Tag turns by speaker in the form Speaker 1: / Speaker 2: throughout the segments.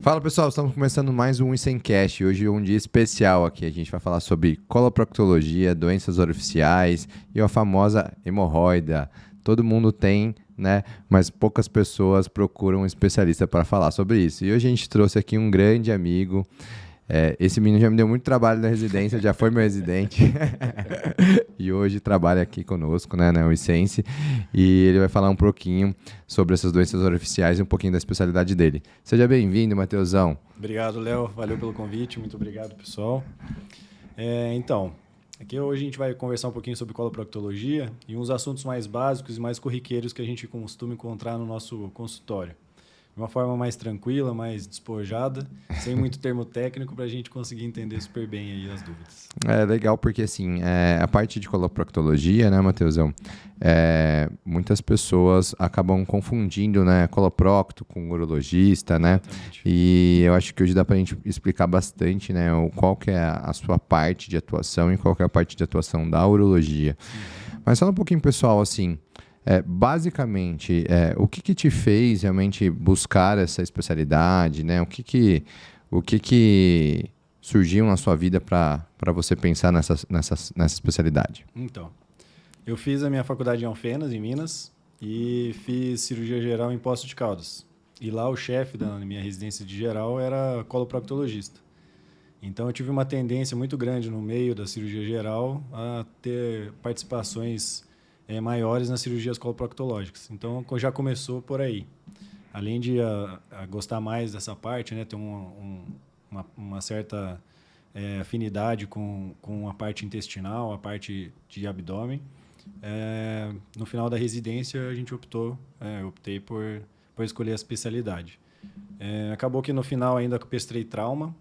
Speaker 1: Fala pessoal, estamos começando mais um Cast. Hoje é um dia especial aqui. A gente vai falar sobre coloproctologia, doenças orificiais e a famosa hemorroida. Todo mundo tem, né? Mas poucas pessoas procuram um especialista para falar sobre isso. E hoje a gente trouxe aqui um grande amigo. Esse menino já me deu muito trabalho na residência, já foi meu residente. E hoje trabalha aqui conosco, né, na Uicense. E ele vai falar um pouquinho sobre essas doenças orificiais e um pouquinho da especialidade dele. Seja bem-vindo, Matheusão.
Speaker 2: Obrigado, Léo. Valeu pelo convite. Muito obrigado, pessoal. Aqui hoje a gente vai conversar um pouquinho sobre coloproctologia e uns assuntos mais básicos e mais corriqueiros que a gente costuma encontrar no nosso consultório. De uma forma mais tranquila, mais despojada, sem muito termo técnico, para a gente conseguir entender super bem aí as dúvidas.
Speaker 1: É legal porque, assim, a parte de coloproctologia, né, Matheusão, muitas pessoas acabam confundindo, né, coloprocto com urologista, né?
Speaker 2: Exatamente.
Speaker 1: E eu acho que hoje dá pra gente explicar bastante, né, qual que é a sua parte de atuação e qual que é a parte de atuação da urologia. Mas fala um pouquinho, pessoal, assim, basicamente, o que te fez realmente buscar essa especialidade, né? O que surgiu na sua vida para você pensar nessa especialidade?
Speaker 2: Então, eu fiz a minha faculdade em Alfenas, em Minas, e fiz cirurgia geral em Poços de Caldas. E lá o chefe da minha residência de geral era coloproctologista. Então eu tive uma tendência muito grande no meio da cirurgia geral a ter participações maiores nas cirurgias coloproctológicas. Então já começou por aí. Além de a gostar mais dessa parte, né, ter uma certa afinidade com a parte intestinal, a parte de abdômen. No final da residência, a gente optei por escolher a especialidade. Acabou que no final ainda pestrei trauma,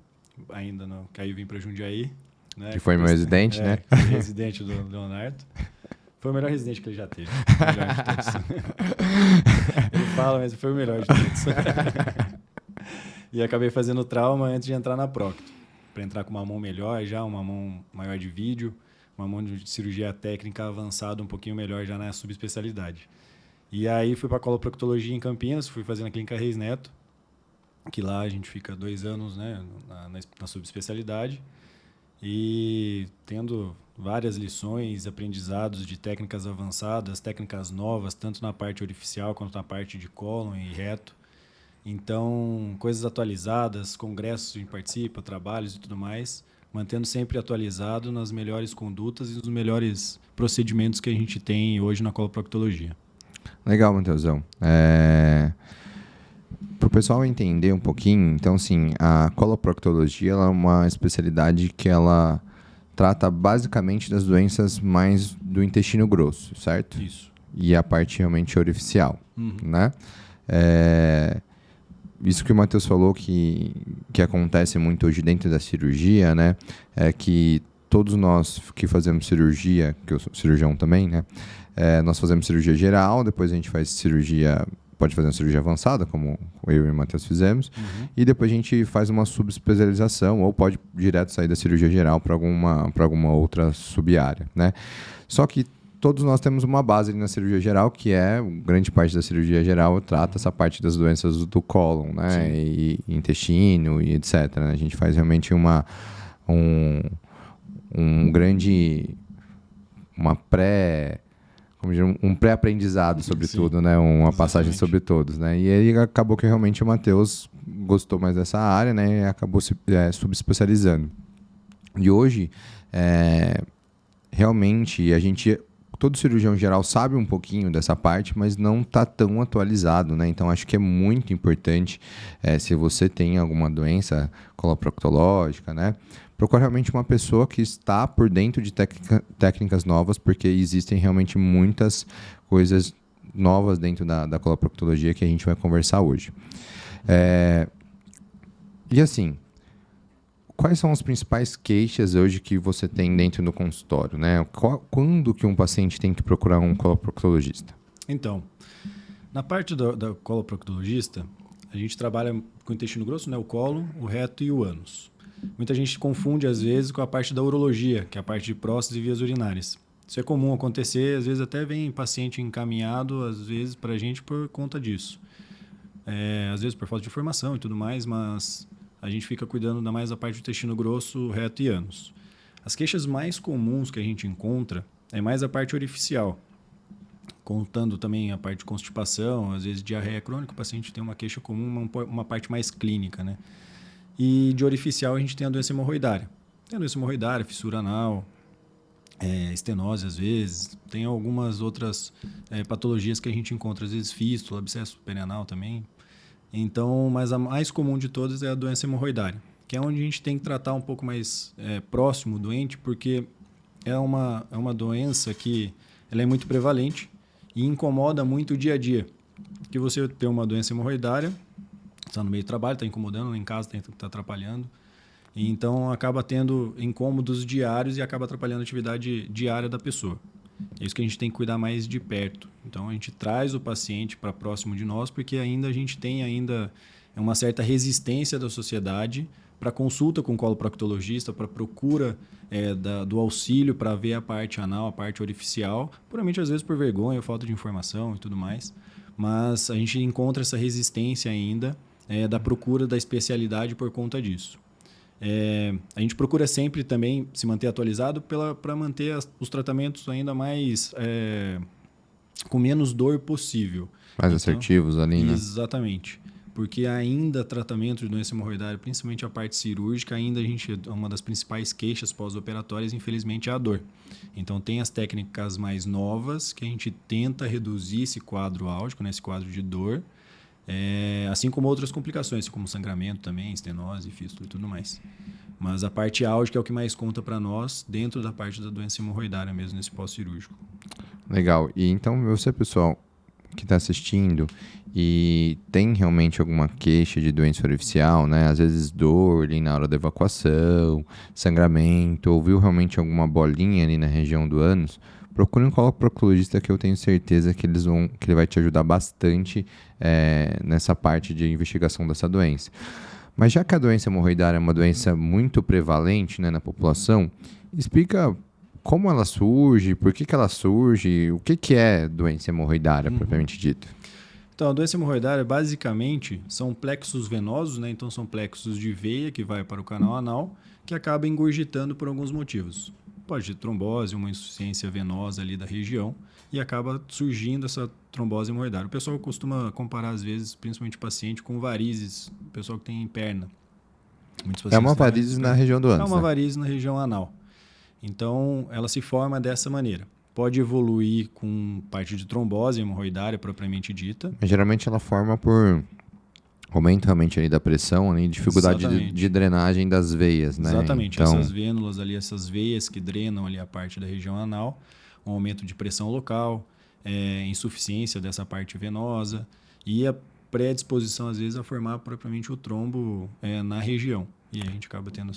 Speaker 2: que aí vim para Jundiaí. Né,
Speaker 1: que foi meu residente, né?
Speaker 2: Residente do Leonardo. Foi o melhor residente que ele já teve. O melhor de todos. Ele fala, mas foi o melhor de todos. E acabei fazendo trauma antes de entrar na Procto. Para entrar com uma mão melhor já, uma mão maior de vídeo, uma mão de cirurgia técnica avançada um pouquinho melhor já na subespecialidade. E aí fui para coloproctologia em Campinas, fui fazer na Clínica Reis Neto, que lá a gente fica 2 anos, né, na subespecialidade. E tendo várias lições, aprendizados de técnicas avançadas, técnicas novas, tanto na parte orificial quanto na parte de cólon e reto. Então, coisas atualizadas, congressos que a gente participa, trabalhos e tudo mais, mantendo sempre atualizado nas melhores condutas e nos melhores procedimentos que a gente tem hoje na coloproctologia.
Speaker 1: Legal, Matheusão. Para o pessoal entender um pouquinho, então, assim, a coloproctologia ela é uma especialidade que ela trata basicamente das doenças mais do intestino grosso, certo?
Speaker 2: Isso.
Speaker 1: E a parte realmente orificial, né? Isso que o Matheus falou que acontece muito hoje dentro da cirurgia, né? É que todos nós que fazemos cirurgia, que eu sou cirurgião também, né? Nós fazemos cirurgia geral, depois a gente faz cirurgia... Pode fazer uma cirurgia avançada, como eu e o Matheus fizemos, e depois a gente faz uma subespecialização, ou pode direto sair da cirurgia geral para alguma outra subárea, né? Só que todos nós temos uma base ali na cirurgia geral, que grande parte da cirurgia geral trata essa parte das doenças do cólon, né? E intestino e etc. Né? A gente faz realmente uma pré-aprendizado sobre tudo, né? Uma passagem sobre todos, né? E aí acabou que realmente o Matheus gostou mais dessa área, né? E acabou se subespecializando. E hoje, realmente, todo cirurgião geral sabe um pouquinho dessa parte, mas não está tão atualizado, né? Então, acho que é muito importante, se você tem alguma doença coloproctológica, né? Procura realmente uma pessoa que está por dentro de técnicas novas, porque existem realmente muitas coisas novas dentro da coloproctologia que a gente vai conversar hoje. E assim, quais são as principais queixas hoje que você tem dentro do consultório, né? Quando que um paciente tem que procurar um coloproctologista?
Speaker 2: Então, na parte da coloproctologista, a gente trabalha com o intestino grosso, né? O cólon, o reto e o ânus. Muita gente confunde, às vezes, com a parte da urologia, que é a parte de próstata e vias urinárias. Isso é comum acontecer, às vezes até vem paciente encaminhado, às vezes, para a gente por conta disso. às vezes por falta de informação e tudo mais, mas a gente fica cuidando ainda mais da parte do intestino grosso, reto e ânus. As queixas mais comuns que a gente encontra é mais a parte orificial, contando também a parte de constipação, às vezes diarreia crônica, o paciente tem uma queixa comum, uma parte mais clínica, né? E de orificial a gente tem a doença hemorroidária. Tem a doença hemorroidária, fissura anal, estenose às vezes, tem algumas outras patologias que a gente encontra, às vezes fístula, abscesso perianal também. Então, mas a mais comum de todas é a doença hemorroidária, que é onde a gente tem que tratar um pouco mais próximo o doente, porque é uma doença que ela é muito prevalente e incomoda muito o dia a dia. Que você tem uma doença hemorroidária, está no meio do trabalho, está incomodando, em casa está atrapalhando. E então acaba tendo incômodos diários e acaba atrapalhando a atividade diária da pessoa. É isso que a gente tem que cuidar mais de perto. Então a gente traz o paciente para próximo de nós, porque ainda a gente tem uma certa resistência da sociedade para consulta com o coloproctologista, para procura do auxílio para ver a parte anal, a parte orificial, puramente às vezes por vergonha, falta de informação e tudo mais. Mas a gente encontra essa resistência ainda da procura da especialidade por conta disso. A gente procura sempre também se manter atualizado para manter os tratamentos ainda mais com menos dor possível.
Speaker 1: Mais assertivos ali, né?
Speaker 2: Exatamente. Porque ainda tratamento de doença hemorroidária, principalmente a parte cirúrgica, ainda uma das principais queixas pós-operatórias, infelizmente, é a dor. Então, tem as técnicas mais novas que a gente tenta reduzir esse quadro álgico, né, esse quadro de dor, assim como outras complicações, como sangramento também, estenose, fístula e tudo mais. Mas a parte álgica é o que mais conta para nós, dentro da parte da doença hemorroidária mesmo, nesse pós-cirúrgico.
Speaker 1: Legal. E então, você, pessoal, que está assistindo e tem realmente alguma queixa de doença orificial, né? Às vezes dor ali na hora da evacuação, sangramento, ou viu realmente alguma bolinha ali na região do ânus, procure um coloproctologista que eu tenho certeza que ele vai te ajudar bastante nessa parte de investigação dessa doença. Mas já que a doença hemorroidária é uma doença muito prevalente, né, na população, explica como ela surge, por que ela surge, o que é doença hemorroidária, propriamente dito.
Speaker 2: Então, a doença hemorroidária, basicamente, são plexos venosos, né? Então, são plexos de veia que vai para o canal anal, que acaba engurgitando por alguns motivos. Pode ter trombose, uma insuficiência venosa ali da região, e acaba surgindo essa trombose hemorroidária. O pessoal costuma comparar, às vezes, principalmente o paciente, com varizes, o pessoal que tem perna.
Speaker 1: É uma varizes na região do ânus,
Speaker 2: É uma varize na região anal. Então, ela se forma dessa maneira. Pode evoluir com parte de trombose hemorroidária propriamente dita.
Speaker 1: Mas, geralmente ela forma por aumento realmente ali da pressão, ali, dificuldade de drenagem das veias, né?
Speaker 2: Exatamente.
Speaker 1: Então,
Speaker 2: essas vênulas ali, essas veias que drenam ali a parte da região anal, um aumento de pressão local, insuficiência dessa parte venosa e a predisposição, às vezes, a formar propriamente o trombo na região. E aí a gente acaba tendo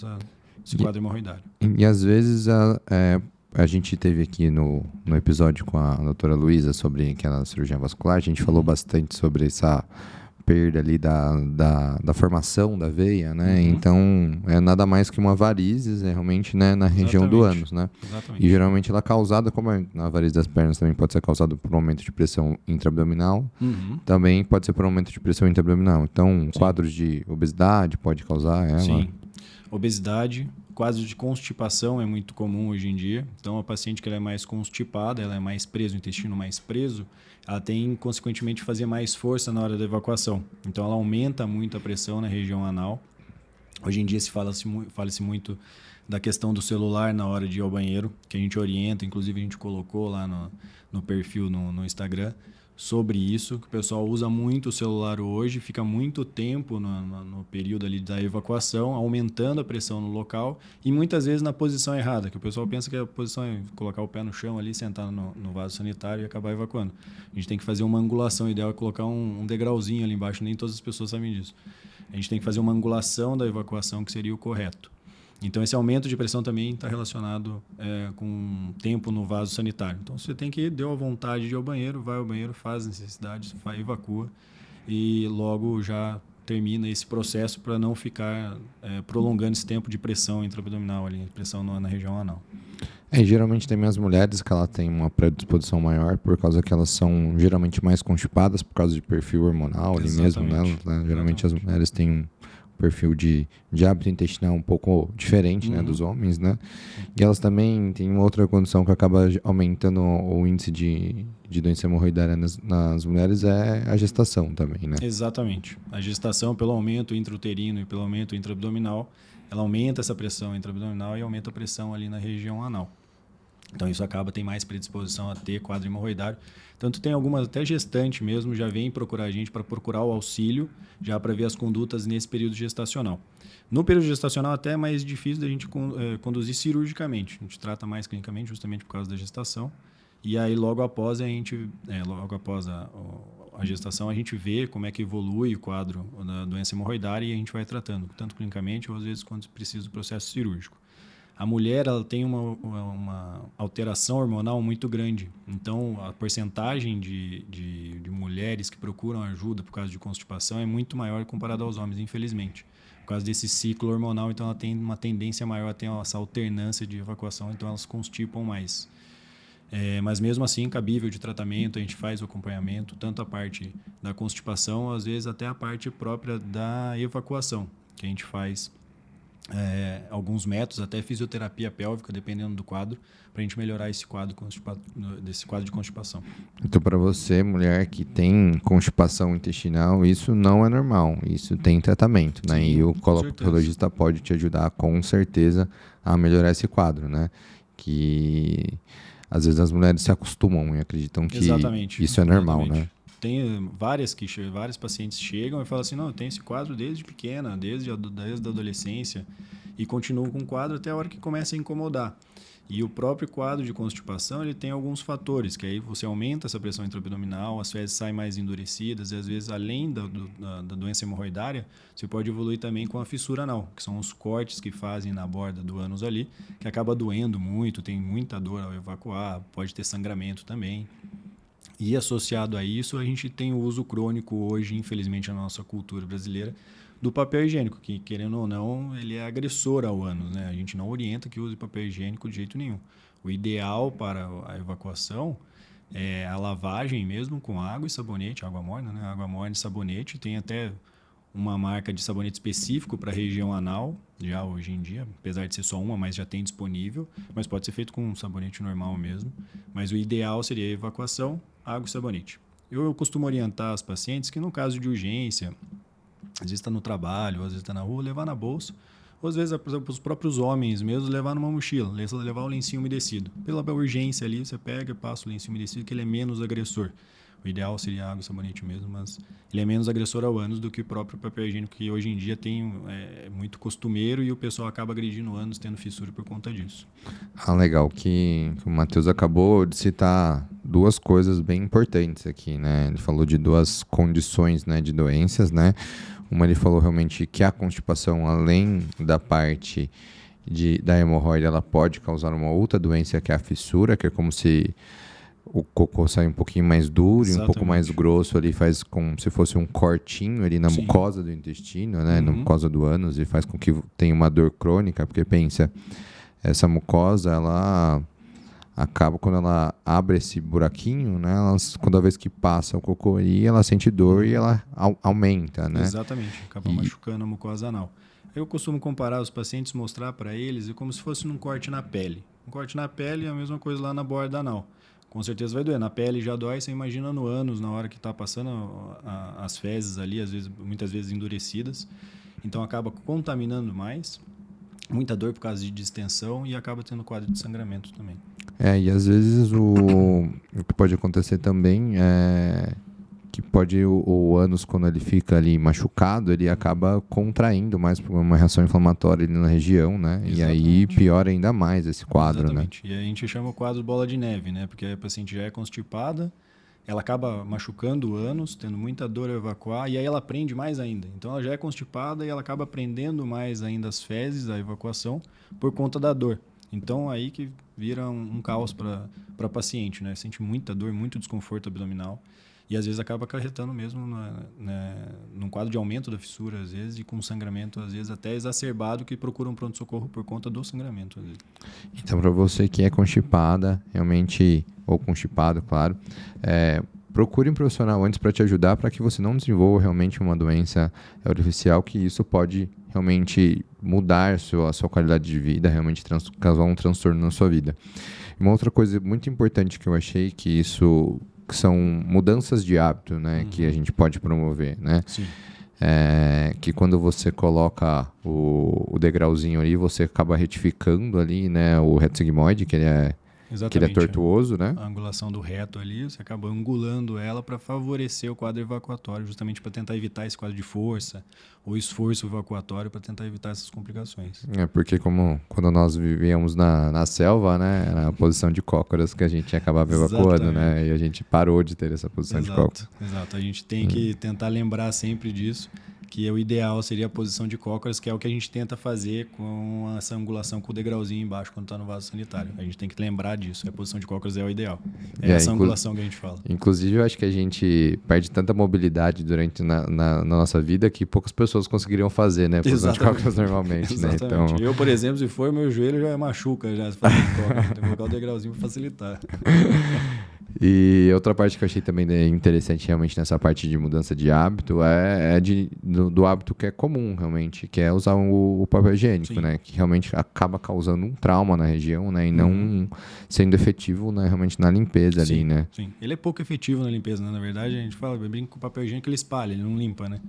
Speaker 2: esse quadro hemorroidário.
Speaker 1: E às vezes a gente teve aqui no episódio com a doutora Luísa sobre aquela cirurgia vascular, a gente falou bastante sobre essa perda ali da formação da veia, né? Então, é nada mais que uma varizes, realmente, né, na região do ânus, né?
Speaker 2: Exatamente.
Speaker 1: E geralmente ela é causada, como a varize das pernas também pode ser causada por um aumento de pressão intraabdominal, também pode ser por um aumento de pressão intraabdominal. Então, quadros de obesidade pode causar ela.
Speaker 2: Sim. Obesidade, quadro de constipação é muito comum hoje em dia. Então, a paciente que ela é mais constipada, ela é mais presa, o intestino mais preso, ela tem, consequentemente, fazer mais força na hora da evacuação. Então, ela aumenta muito a pressão na região anal. Hoje em dia, fala-se muito da questão do celular na hora de ir ao banheiro, que a gente orienta, inclusive a gente colocou lá no perfil no Instagram, sobre isso, que o pessoal usa muito o celular hoje, fica muito tempo no período ali da evacuação, aumentando a pressão no local e muitas vezes na posição errada, que o pessoal pensa que a posição é colocar o pé no chão ali, sentar no vaso sanitário e acabar evacuando. A gente tem que fazer uma angulação, o ideal é colocar um degrauzinho ali embaixo, nem todas as pessoas sabem disso. A gente tem que fazer uma angulação da evacuação, que seria o correto. Então, esse aumento de pressão também está relacionado com tempo no vaso sanitário. Então, você tem que ir, deu a vontade de ir ao banheiro, vai ao banheiro, faz as necessidades, evacua e logo já termina esse processo para não ficar prolongando esse tempo de pressão intraabdominal ali, pressão na região anal.
Speaker 1: Geralmente tem as mulheres que ela tem uma predisposição maior por causa que elas são geralmente mais constipadas por causa de perfil hormonal ali mesmo, né? Geralmente as mulheres têm um perfil de hábito intestinal um pouco diferente, né, dos homens, né? E elas também têm uma outra condição que acaba aumentando o índice de doença hemorroidária nas mulheres, é a gestação também, né?
Speaker 2: Exatamente. A gestação, pelo aumento intrauterino e pelo aumento intraabdominal, ela aumenta essa pressão intraabdominal e aumenta a pressão ali na região anal. Então isso tem mais predisposição a ter quadro hemorroidário. Tanto tem algumas, até gestante mesmo, já vem procurar a gente para procurar o auxílio, já para ver as condutas nesse período gestacional. No período gestacional até é mais difícil da gente conduzir cirurgicamente. A gente trata mais clinicamente justamente por causa da gestação. E aí logo após a gestação a gente vê como é que evolui o quadro da doença hemorroidária e a gente vai tratando, tanto clinicamente ou às vezes quando precisa do processo cirúrgico. A mulher ela tem uma alteração hormonal muito grande. Então, a porcentagem de mulheres que procuram ajuda por causa de constipação é muito maior comparada aos homens, infelizmente. Por causa desse ciclo hormonal, então ela tem uma tendência maior a ter essa alternância de evacuação, então elas constipam mais. Mas mesmo assim, cabível de tratamento, a gente faz o acompanhamento, tanto a parte da constipação, às vezes até a parte própria da evacuação, que a gente faz alguns métodos, até fisioterapia pélvica, dependendo do quadro, para a gente melhorar esse quadro de constipação.
Speaker 1: Então, para você, mulher que tem constipação intestinal, isso não é normal, isso tem tratamento, né? Sim, e o coloproctologista pode te ajudar, com certeza, a melhorar esse quadro, né? Que às vezes as mulheres se acostumam e acreditam que isso é normal, né?
Speaker 2: Tem vários pacientes chegam e falam assim, não, eu tenho esse quadro desde pequena, desde a adolescência, e continuo com o quadro até a hora que começa a incomodar. E o próprio quadro de constipação, ele tem alguns fatores, que aí você aumenta essa pressão intraabdominal, as fezes saem mais endurecidas, e às vezes, além da doença hemorroidária, você pode evoluir também com a fissura anal, que são os cortes que fazem na borda do ânus ali, que acaba doendo muito, tem muita dor ao evacuar, pode ter sangramento também. E associado a isso, a gente tem o uso crônico hoje, infelizmente, na nossa cultura brasileira, do papel higiênico, que, querendo ou não, ele é agressor ao ânus, né? A gente não orienta que use papel higiênico de jeito nenhum. O ideal para a evacuação é a lavagem mesmo com água e sabonete, água morna, né? Água morna e sabonete. Tem até uma marca de sabonete específico para a região anal, já hoje em dia, apesar de ser só uma, mas já tem disponível, mas pode ser feito com um sabonete normal mesmo. Mas o ideal seria a evacuação, água e sabonete. Eu costumo orientar as pacientes que no caso de urgência, às vezes está no trabalho, às vezes está na rua, levar na bolsa, ou às vezes, por exemplo, os próprios homens mesmo, levar numa mochila, levar o lencinho umedecido. Pela urgência ali, você pega e passa o lencinho umedecido, que ele é menos agressor. O ideal seria água e sabonete mesmo, mas ele é menos agressor ao ânus do que o próprio papel higiênico, que hoje em dia é muito costumeiro e o pessoal acaba agredindo o ânus, tendo fissura por conta disso.
Speaker 1: Legal, que o Matheus acabou de citar duas coisas bem importantes aqui, né? Ele falou de duas condições, né, de doenças, né? Uma, ele falou realmente que a constipação, além da parte da hemorroida, ela pode causar uma outra doença, que é a fissura, que é como se o cocô sai um pouquinho mais duro e um pouco mais grosso ali, faz como se fosse um cortinho ali na mucosa do intestino, né? Na mucosa do ânus, e faz com que tenha uma dor crônica, porque pensa, essa mucosa, ela acaba, quando ela abre esse buraquinho, né? Cada vez que passa o cocô ali, ela sente dor e ela aumenta, né?
Speaker 2: Exatamente, acaba machucando a mucosa anal. Eu costumo comparar os pacientes, mostrar para eles como se fosse um corte na pele. Um corte na pele é a mesma coisa lá na borda anal. Com certeza vai doer. Na pele já dói, você imagina no ânus, na hora que está passando as fezes ali, muitas vezes endurecidas. Então acaba contaminando mais, muita dor por causa de distensão e acaba tendo quadro de sangramento também.
Speaker 1: E às vezes o que pode acontecer também é que o ânus, quando ele fica ali machucado, ele acaba contraindo mais por uma reação inflamatória ali na região, né? Exatamente. E aí piora ainda mais esse quadro,
Speaker 2: exatamente,
Speaker 1: né?
Speaker 2: E a gente chama o quadro bola de neve, né? Porque a paciente já é constipada, ela acaba machucando o ânus, tendo muita dor ao evacuar, e aí ela prende mais ainda. Então ela já é constipada e ela acaba prendendo mais ainda as fezes, a evacuação, por conta da dor. Então aí que vira um caos para a paciente, né? Sente muita dor, muito desconforto abdominal. E às vezes acaba acarretando mesmo num quadro de aumento da fissura, às vezes, e com sangramento, às vezes, até exacerbado, que procuram pronto-socorro por conta do sangramento. Às vezes.
Speaker 1: Então, para você que é constipada, realmente, ou constipado, claro, procure um profissional antes para te ajudar, para que você não desenvolva realmente uma doença artificial, que isso pode realmente mudar a sua qualidade de vida, realmente causar um transtorno na sua vida. Uma outra coisa muito importante que eu achei, que são mudanças de hábito, né, que a gente pode promover, né?
Speaker 2: Sim.
Speaker 1: Que quando você coloca o degrauzinho ali, você acaba retificando ali, né, o reto sigmoide, que ele é tortuoso, né?
Speaker 2: A angulação do reto ali, você acaba angulando ela para favorecer o quadro evacuatório, justamente para tentar evitar esse quadro de força ou esforço evacuatório, para tentar evitar essas complicações.
Speaker 1: Porque quando nós vivíamos na selva, né, era a posição de cócoras que a gente acabava evacuando, né? E a gente parou de ter essa posição de cócoras.
Speaker 2: Exato. A gente tem que tentar lembrar sempre disso, que o ideal seria a posição de cócoras, que é o que a gente tenta fazer com essa angulação com o degrauzinho embaixo quando está no vaso sanitário. A gente tem que lembrar disso. A posição de cócoras é o ideal. É essa angulação que a gente fala.
Speaker 1: Inclusive, eu acho que a gente perde tanta mobilidade durante na nossa vida que poucas pessoas conseguiriam fazer, né? Posição de cócoras normalmente, né? Então...
Speaker 2: Eu, por exemplo, se for, meu joelho já machuca, já se faz de cócoras. Tem que colocar o degrauzinho para facilitar.
Speaker 1: E outra parte que eu achei também interessante realmente nessa parte de mudança de hábito do hábito que é comum realmente, que é usar o papel higiênico, né? Que realmente acaba causando um trauma na região, né? E não sendo efetivo, né? Realmente na limpeza ali, né?
Speaker 2: Sim, ele é pouco efetivo na limpeza, né? Na verdade, a gente fala, brinca com o papel higiênico, ele espalha, ele não limpa, né?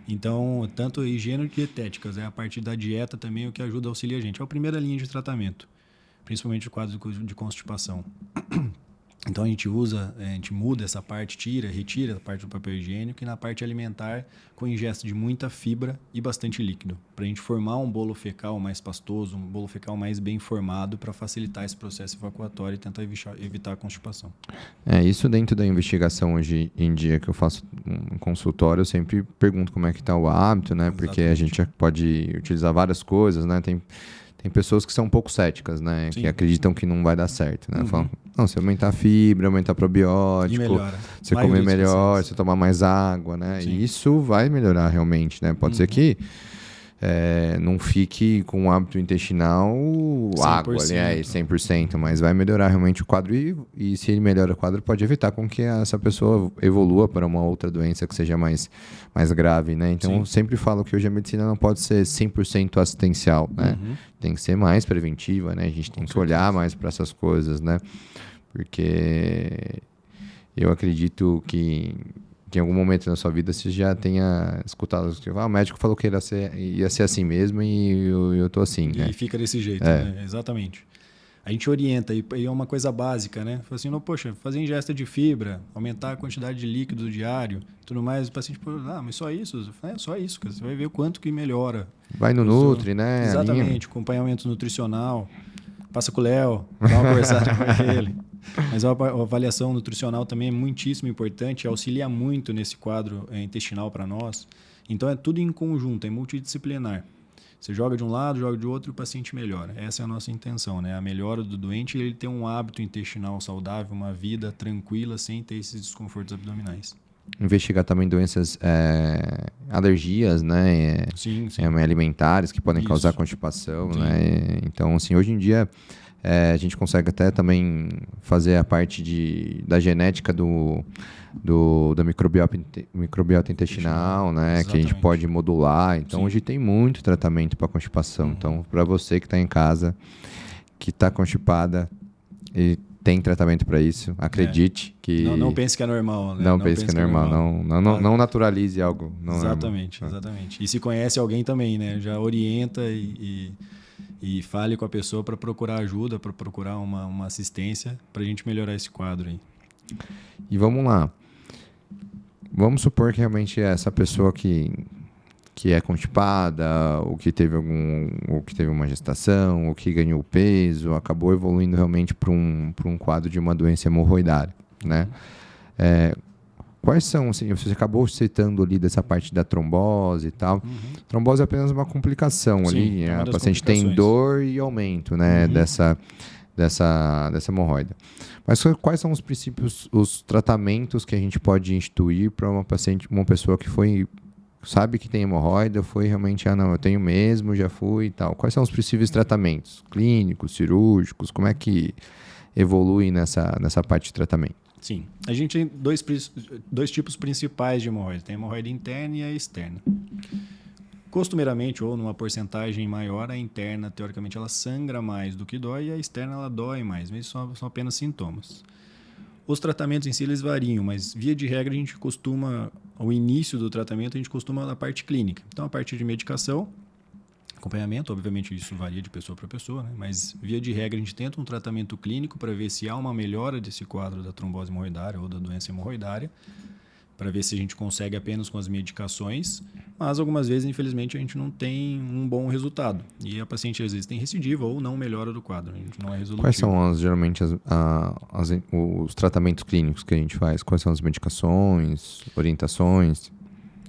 Speaker 2: Então, tanto higiene e dietéticas, a parte da dieta também é o que ajuda a auxiliar a gente. É a primeira linha de tratamento, principalmente no quadro de constipação. Então a gente muda essa parte, retira a parte do papel higiênico, e na parte alimentar com ingesta de muita fibra e bastante líquido, para a gente formar um bolo fecal mais pastoso, um bolo fecal mais bem formado, para facilitar esse processo evacuatório e tentar evitar a constipação.
Speaker 1: Isso dentro da investigação hoje em dia que eu faço um consultório, eu sempre pergunto como é que está o hábito, né? Porque a gente pode utilizar várias coisas, né? Tem pessoas que são um pouco céticas, né? Sim. Que acreditam que não vai dar certo, né? Falam, não, se aumentar a fibra, aumentar probiótico, você comer melhor, você tomar mais água, né? Sim. E isso vai melhorar realmente, né? Pode ser que não fique com o hábito intestinal 100%. Água ali, 100%, mas vai melhorar realmente o quadro e se ele melhora o quadro, pode evitar com que essa pessoa evolua para uma outra doença que seja mais grave, né? Então, eu sempre falo que hoje a medicina não pode ser 100% assistencial, né? Tem que ser mais preventiva, né? A gente tem que olhar mais para essas coisas, né? Porque eu acredito que em algum momento na sua vida você já tenha escutado o médico falou que ia ser assim mesmo e eu tô assim, né?
Speaker 2: E fica desse jeito, né? Exatamente. A gente orienta, e é uma coisa básica, né? Fala assim, fazer ingesta de fibra, aumentar a quantidade de líquido diário, tudo mais, o paciente fala, mas só isso? Só isso, cara. Você vai ver o quanto que melhora.
Speaker 1: Vai no Nutri, né?
Speaker 2: Exatamente, acompanhamento nutricional, passa com o Léo, dá uma conversada com ele. Mas a avaliação nutricional também é muitíssimo importante, auxilia muito nesse quadro intestinal para nós. Então é tudo em conjunto, é multidisciplinar. Você joga de um lado, joga de outro e o paciente melhora. Essa é a nossa intenção, né? A melhora do doente é ele ter um hábito intestinal saudável, uma vida tranquila, sem ter esses desconfortos abdominais.
Speaker 1: Investigar também doenças, alergias, né?
Speaker 2: Sim.
Speaker 1: Alimentares que podem causar constipação, né? Então, assim, hoje em dia a gente consegue até também fazer a parte da genética da microbiota intestinal, né? Exatamente. Que a gente pode modular. Então, hoje tem muito tratamento para constipação. Então, para você que está em casa, que está constipada e tem tratamento para isso, acredite que...
Speaker 2: Não pense que é normal, né?
Speaker 1: Não pense que é normal. Não naturalize algo.
Speaker 2: Exatamente. E se conhece alguém também, né? Já orienta e fale com a pessoa para procurar ajuda, para procurar uma assistência para a gente melhorar esse quadro aí.
Speaker 1: E vamos lá. Vamos supor que realmente essa pessoa que é constipada, ou que teve uma gestação, ou que ganhou peso, acabou evoluindo realmente para um quadro de uma doença hemorroidária, né? Quais são, assim, você acabou citando ali dessa parte da trombose e tal. Trombose é apenas uma complicação ali, a paciente tem dor e aumento, né, dessa hemorroida. Mas quais são os princípios, os tratamentos que a gente pode instituir para uma pessoa que sabe que tem hemorroida, foi realmente, não, eu tenho mesmo, já fui e tal. Quais são os possíveis tratamentos? Clínicos, cirúrgicos, como é que evolui nessa parte de tratamento?
Speaker 2: Sim, a gente tem dois tipos principais de hemorroida. Tem a hemorroida interna e a externa. Costumeiramente, ou numa porcentagem maior, a interna, teoricamente, ela sangra mais do que dói, e a externa, ela dói mais, mas isso são apenas sintomas. Os tratamentos em si, eles variam, mas via de regra, ao início do tratamento, a gente costuma na parte clínica. Então, a partir de medicação, acompanhamento, obviamente isso varia de pessoa para pessoa, né? Mas via de regra a gente tenta um tratamento clínico para ver se há uma melhora desse quadro da trombose hemorroidária ou da doença hemorroidária, para ver se a gente consegue apenas com as medicações, mas algumas vezes, infelizmente, a gente não tem um bom resultado. E a paciente, às vezes, tem recidiva ou não melhora do quadro, a gente não é resolutivo.
Speaker 1: Quais são, geralmente, os tratamentos clínicos que a gente faz? Quais são as medicações, orientações?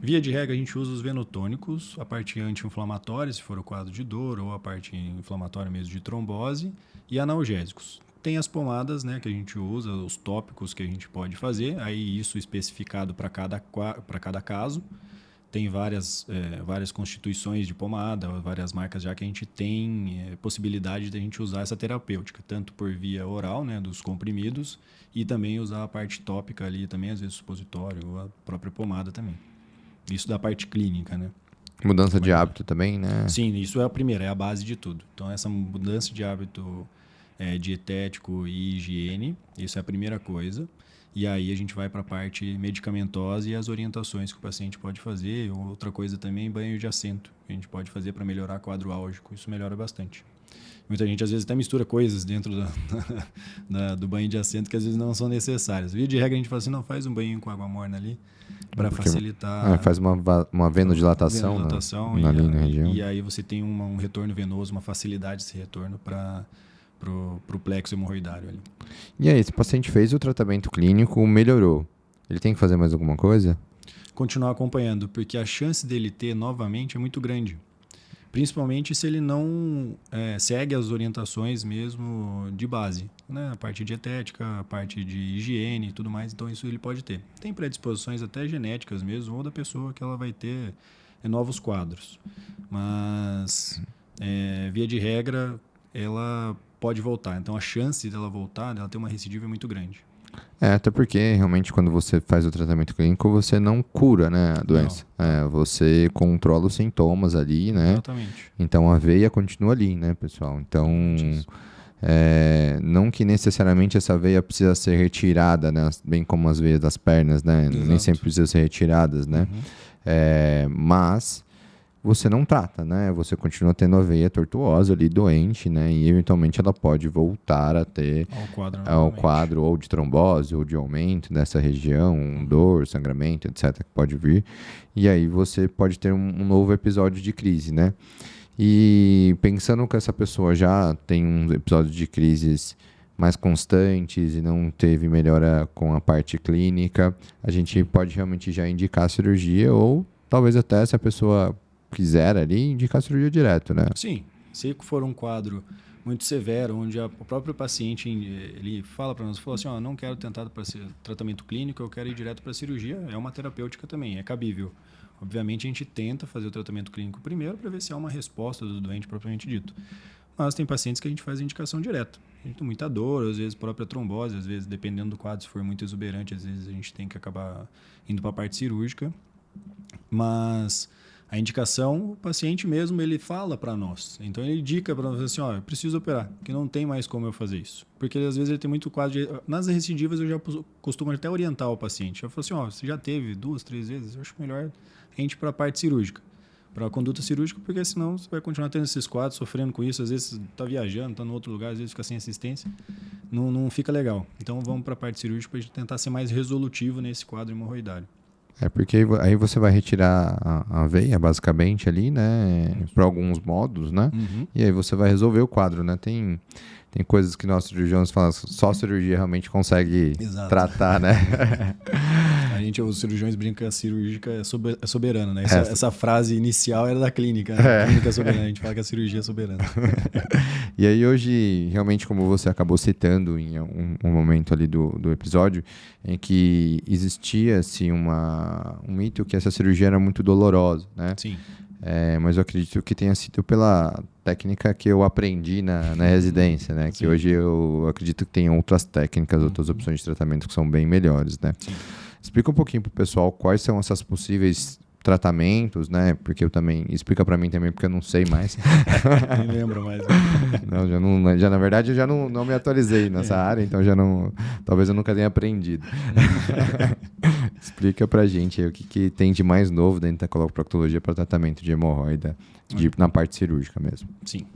Speaker 2: Via de regra, a gente usa os venotônicos, a parte anti-inflamatória, se for o quadro de dor, ou a parte inflamatória mesmo de trombose, e analgésicos. Tem as pomadas, né, que a gente usa, os tópicos que a gente pode fazer, aí isso especificado para cada caso. Tem várias constituições de pomada, várias marcas já que a gente tem possibilidade de a gente usar essa terapêutica, tanto por via oral, né, dos comprimidos, e também usar a parte tópica ali também, às vezes supositório, ou a própria pomada também. Isso da parte clínica, né?
Speaker 1: Mudança de hábito também, né?
Speaker 2: Sim, isso é a primeira, é a base de tudo. Então, essa mudança de hábito dietético e higiene, isso é a primeira coisa. E aí a gente vai para a parte medicamentosa e as orientações que o paciente pode fazer. Outra coisa também, banho de assento, que a gente pode fazer para melhorar quadro álgico. Isso melhora bastante. Muita gente, às vezes, até mistura coisas dentro do banho de assento que, às vezes, não são necessárias. Via de regra, a gente fala assim, não, faz um banho com água morna ali para facilitar...
Speaker 1: faz uma venodilatação ali na região.
Speaker 2: E aí você tem um retorno venoso, uma facilidade desse retorno para o plexo hemorroidário ali.
Speaker 1: E aí, esse paciente fez o tratamento clínico, melhorou. Ele tem que fazer mais alguma coisa?
Speaker 2: Continuar acompanhando, porque a chance dele ter novamente é muito grande. Principalmente se ele não segue as orientações mesmo de base, né? A parte dietética, a parte de higiene e tudo mais, então isso ele pode ter. Tem predisposições até genéticas mesmo, ou da pessoa que ela vai ter novos quadros. Mas, via de regra, ela pode voltar. Então, a chance dela voltar, dela ter uma recidiva é muito grande.
Speaker 1: Até porque, realmente, quando você faz o tratamento clínico, você não cura, né, a doença. Você controla os sintomas ali, né?
Speaker 2: Exatamente.
Speaker 1: Então, a veia continua ali, né, pessoal? Então, não que necessariamente essa veia precisa ser retirada, né? Bem como as veias das pernas, né?
Speaker 2: Exato.
Speaker 1: Nem sempre precisam ser retiradas, né? Mas você não trata, né? Você continua tendo a veia tortuosa ali, doente, né? E eventualmente ela pode voltar a ter ao quadro ou de trombose ou de aumento nessa região, dor, sangramento, etc. que pode vir. E aí você pode ter um novo episódio de crise, né? E pensando que essa pessoa já tem um episódio de crises mais constantes e não teve melhora com a parte clínica, a gente pode realmente já indicar a cirurgia ou talvez até se a pessoa quiser ali, indicar a cirurgia direto, né?
Speaker 2: Sim, se for um quadro muito severo, onde o próprio paciente ele fala para nós, fala assim, não quero tentar para tratamento clínico, eu quero ir direto para a cirurgia, é uma terapêutica também, é cabível. Obviamente a gente tenta fazer o tratamento clínico primeiro para ver se há uma resposta do doente propriamente dito. Mas tem pacientes que a gente faz a indicação direta. A gente tem muita dor, às vezes própria trombose, às vezes dependendo do quadro, se for muito exuberante, às vezes a gente tem que acabar indo para a parte cirúrgica. Mas a indicação, o paciente mesmo, ele fala para nós. Então, ele indica para nós assim, eu preciso operar, que não tem mais como eu fazer isso. Porque, às vezes, ele tem muito quadro nas recidivas, eu já costumo até orientar o paciente. Eu falo assim, você já teve 2, 3 vezes? Eu acho melhor a gente ir para a parte cirúrgica, para a conduta cirúrgica, porque senão você vai continuar tendo esses quadros, sofrendo com isso. Às vezes, está viajando, está em outro lugar, às vezes fica sem assistência. Não fica legal. Então, vamos para a parte cirúrgica para a gente tentar ser mais resolutivo nesse quadro hemorroidário.
Speaker 1: Porque aí você vai retirar a veia, basicamente, ali, né? Por alguns modos, né?
Speaker 2: Uhum.
Speaker 1: E aí você vai resolver o quadro, né? Tem coisas que nós cirurgiões falamos, só a cirurgia realmente consegue tratar, né?
Speaker 2: Os cirurgiões brincam que a cirúrgica é soberana, né? Essa frase inicial era da clínica, né? A clínica é soberana, a gente fala que a cirurgia é soberana.
Speaker 1: E aí hoje, realmente, como você acabou citando em um momento ali do episódio, em que existia-se um mito que essa cirurgia era muito dolorosa, né?
Speaker 2: Sim.
Speaker 1: Mas eu acredito que tenha sido pela técnica que eu aprendi na residência, né? Que hoje eu acredito que tem outras técnicas, outras opções de tratamento que são bem melhores, né?
Speaker 2: Sim.
Speaker 1: Explica um pouquinho pro pessoal quais são essas possíveis tratamentos, né? Porque eu também... Explica para mim também, porque eu não sei mais.
Speaker 2: Nem lembro mais.
Speaker 1: Não, na verdade, eu já não me atualizei nessa área, então já não... Talvez eu nunca tenha aprendido. Explica pra gente aí o que tem de mais novo dentro da coloproctologia para tratamento de hemorroida, na parte cirúrgica mesmo.
Speaker 2: Sim.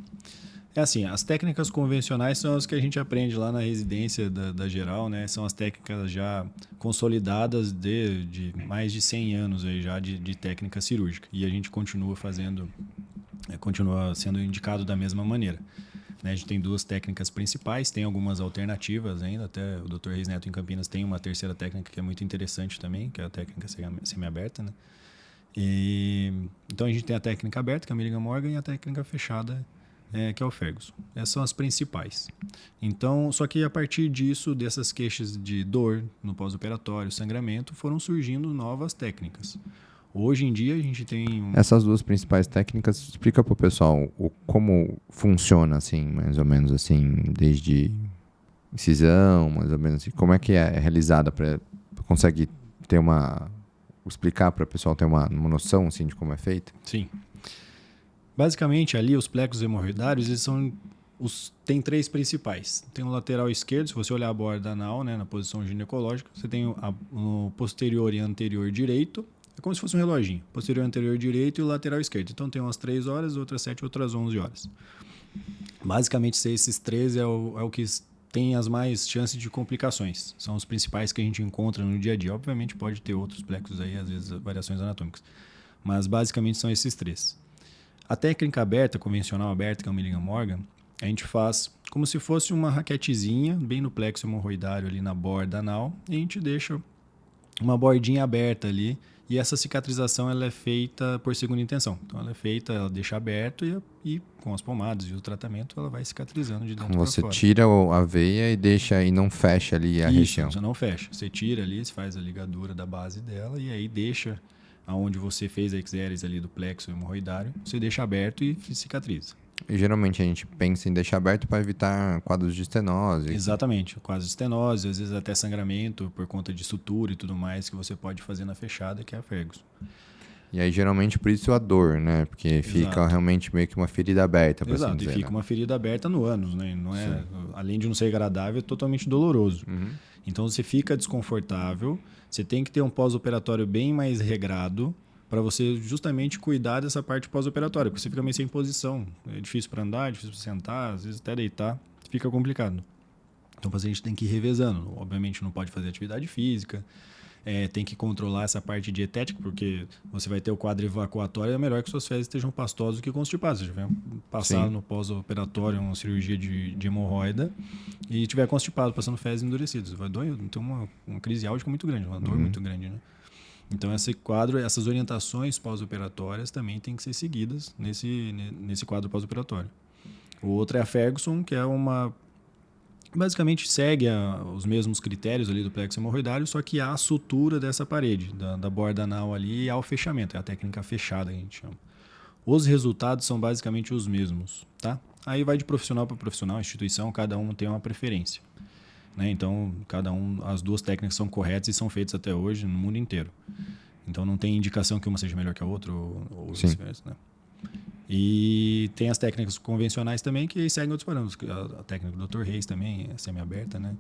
Speaker 2: É assim, as técnicas convencionais são as que a gente aprende lá na residência da geral, né? São as técnicas já consolidadas de mais de 100 anos aí já de técnica cirúrgica. E a gente continua sendo indicado da mesma maneira. Né? A gente tem 2 técnicas principais, tem algumas alternativas ainda, até o Dr. Reis Neto em Campinas tem uma terceira técnica que é muito interessante também, que é a técnica semiaberta, né? Então a gente tem a técnica aberta, que é a Milligan Morgan, e a técnica fechada, que é o Ferguson. Essas são as principais. Então, só que a partir disso, dessas queixas de dor no pós-operatório, sangramento, foram surgindo novas técnicas. Hoje em dia a gente tem...
Speaker 1: Essas 2 principais técnicas, explica para o pessoal como funciona, assim, mais ou menos assim, desde incisão, mais ou menos assim, como é que é realizada, consegue ter explicar para o pessoal ter uma noção, assim, de como é feita?
Speaker 2: Sim. Basicamente, ali, os plexos hemorroidários, tem 3 principais. Tem o lateral esquerdo, se você olhar a borda anal, né, na posição ginecológica, você tem o posterior e anterior direito, é como se fosse um reloginho. Posterior e anterior direito e o lateral esquerdo. Então, tem umas 3 horas, outras 7, outras 11 horas. Basicamente, esses 3 é o que tem as mais chances de complicações. São os principais que a gente encontra no dia a dia. Obviamente, pode ter outros plexos aí, às vezes, variações anatômicas. Mas, basicamente, são esses 3. A técnica aberta, convencional aberta, que é o Milligan Morgan, a gente faz como se fosse uma raquetezinha, bem no plexo hemorroidário ali na borda anal, e a gente deixa uma bordinha aberta ali, e essa cicatrização ela é feita por segunda intenção. Então ela deixa aberto e com as pomadas e o tratamento ela vai cicatrizando de dentro para fora.
Speaker 1: Você tira a veia e deixa e não fecha ali a região.
Speaker 2: Isso, você não fecha. Você tira ali, você faz a ligadura da base dela e aí deixa aonde você fez a exéresis ali do plexo hemorroidário, você deixa aberto e cicatriza.
Speaker 1: E geralmente a gente pensa em deixar aberto para evitar quadros de estenose.
Speaker 2: Exatamente, quadros de estenose, às vezes até sangramento por conta de sutura e tudo mais que você pode fazer na fechada, que é a Ferguson.
Speaker 1: E aí geralmente por isso a dor, né? Porque fica realmente meio que uma ferida aberta, por assim dizer.
Speaker 2: E fica uma ferida aberta no ânus, né? Não é, além de não ser agradável, é totalmente doloroso.
Speaker 1: Uhum.
Speaker 2: Então você fica desconfortável, você tem que ter um pós-operatório bem mais regrado para você justamente cuidar dessa parte pós-operatória, porque você fica meio sem posição. É difícil para andar, é difícil para sentar, às vezes até deitar, fica complicado. Então o paciente tem que ir revezando. Obviamente não pode fazer atividade física, tem que controlar essa parte dietética, porque você vai ter o quadro evacuatório, é melhor que suas fezes estejam pastosas do que constipadas. Se tiver passado no pós-operatório uma cirurgia de hemorroida e tiver constipado, passando fezes endurecidas, vai doer, tem uma crise álgica muito grande, uma dor muito grande, né? Então, esse quadro, essas orientações pós-operatórias também têm que ser seguidas nesse quadro pós-operatório. O outro é a Ferguson, que é basicamente segue os mesmos critérios ali do plexo hemorroidário, só que há a sutura dessa parede, da borda anal ali, e há o fechamento, é a técnica fechada que a gente chama. Os resultados são basicamente os mesmos, tá? Aí vai de profissional para profissional, instituição, cada um tem uma preferência. Né? Então, as 2 técnicas são corretas e são feitas até hoje no mundo inteiro. Então, não tem indicação que uma seja melhor que a outra ou vice-versa. Né? E tem as técnicas convencionais também que seguem outros parâmetros. A técnica do Dr. Reis também é semi-aberta. Né?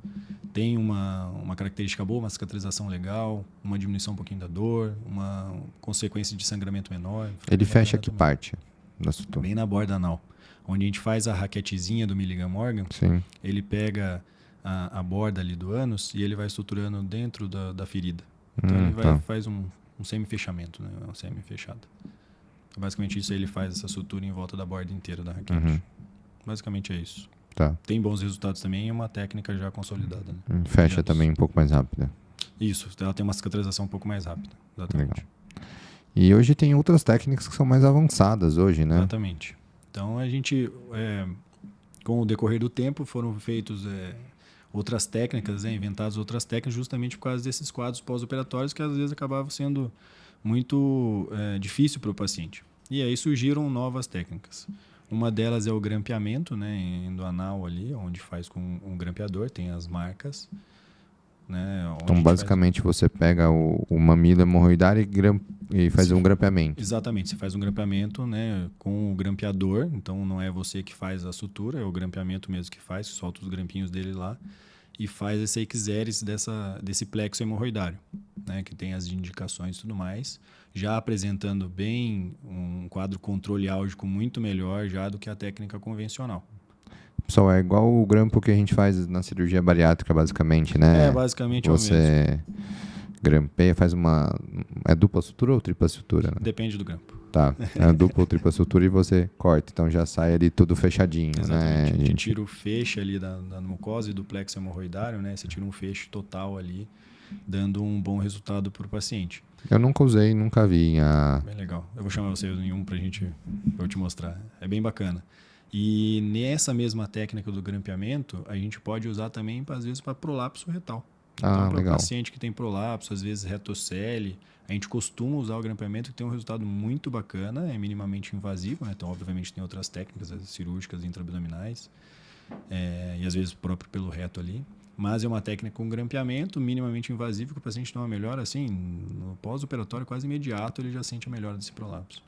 Speaker 2: Tem uma característica boa, uma cicatrização legal, uma diminuição um pouquinho da dor, uma consequência de sangramento menor.
Speaker 1: Ele fecha que parte da sutura?
Speaker 2: Bem na borda anal. Onde a gente faz a raquetezinha do Milligan Morgan, ele pega a borda ali do ânus e ele vai estruturando dentro da ferida. Então ele faz um semi-fechamento, né? Uma semi-fechada. Basicamente isso, ele faz essa sutura em volta da borda inteira da raquete. Basicamente é isso.
Speaker 1: Tá.
Speaker 2: Tem bons resultados também e uma técnica já consolidada. Né?
Speaker 1: Fecha também um pouco mais rápida.
Speaker 2: Isso, ela tem uma cicatrização um pouco mais rápida. Exatamente.
Speaker 1: Legal. E hoje tem outras técnicas que são mais avançadas hoje, né?
Speaker 2: Exatamente. Então, a gente, com o decorrer do tempo, foram feitos outras técnicas, inventadas outras técnicas justamente por causa desses quadros pós-operatórios que às vezes acabavam sendo muito difícil para o paciente. E aí surgiram novas técnicas. Uma delas é o grampeamento, né, endoanal ali, onde faz com um grampeador, tem as marcas. Né,
Speaker 1: então, basicamente, você pega o mamilo hemorroidário e faz um grampeamento.
Speaker 2: Exatamente, você faz um grampeamento, né, com o grampeador, então não é você que faz a sutura, é o grampeamento mesmo que faz, solta os grampinhos dele lá e faz esse exéresis desse plexo hemorroidário, né, que tem as indicações e tudo mais, já apresentando bem um quadro controle álgico muito melhor já do que a técnica convencional.
Speaker 1: Pessoal, é igual o grampo que a gente faz na cirurgia bariátrica, basicamente, né?
Speaker 2: Basicamente
Speaker 1: você
Speaker 2: é o mesmo.
Speaker 1: Grampeia, faz uma... É dupla sutura ou tripla sutura? Né?
Speaker 2: Depende do grampo.
Speaker 1: Tá, é dupla ou tripla sutura e você corta. Então já sai ali tudo fechadinho,
Speaker 2: exatamente.
Speaker 1: Né?
Speaker 2: A gente tira o feixe ali da mucosa e do plexo hemorroidário, né? Você tira um feixe total ali, dando um bom resultado para o paciente.
Speaker 1: Eu nunca usei, nunca vi.
Speaker 2: Bem legal. Eu vou chamar você em um pra eu te mostrar. É bem bacana. E nessa mesma técnica do grampeamento, a gente pode usar também, às vezes, para prolapso retal. Então, para o paciente que tem prolapso, às vezes retocele, a gente costuma usar o grampeamento que tem um resultado muito bacana, é minimamente invasivo, né? Então, obviamente, tem outras técnicas cirúrgicas intraabdominais, e às vezes próprio pelo reto ali. Mas é uma técnica com grampeamento minimamente invasivo, que o paciente tem uma melhora, assim, no pós-operatório quase imediato, ele já sente a melhora desse prolapso.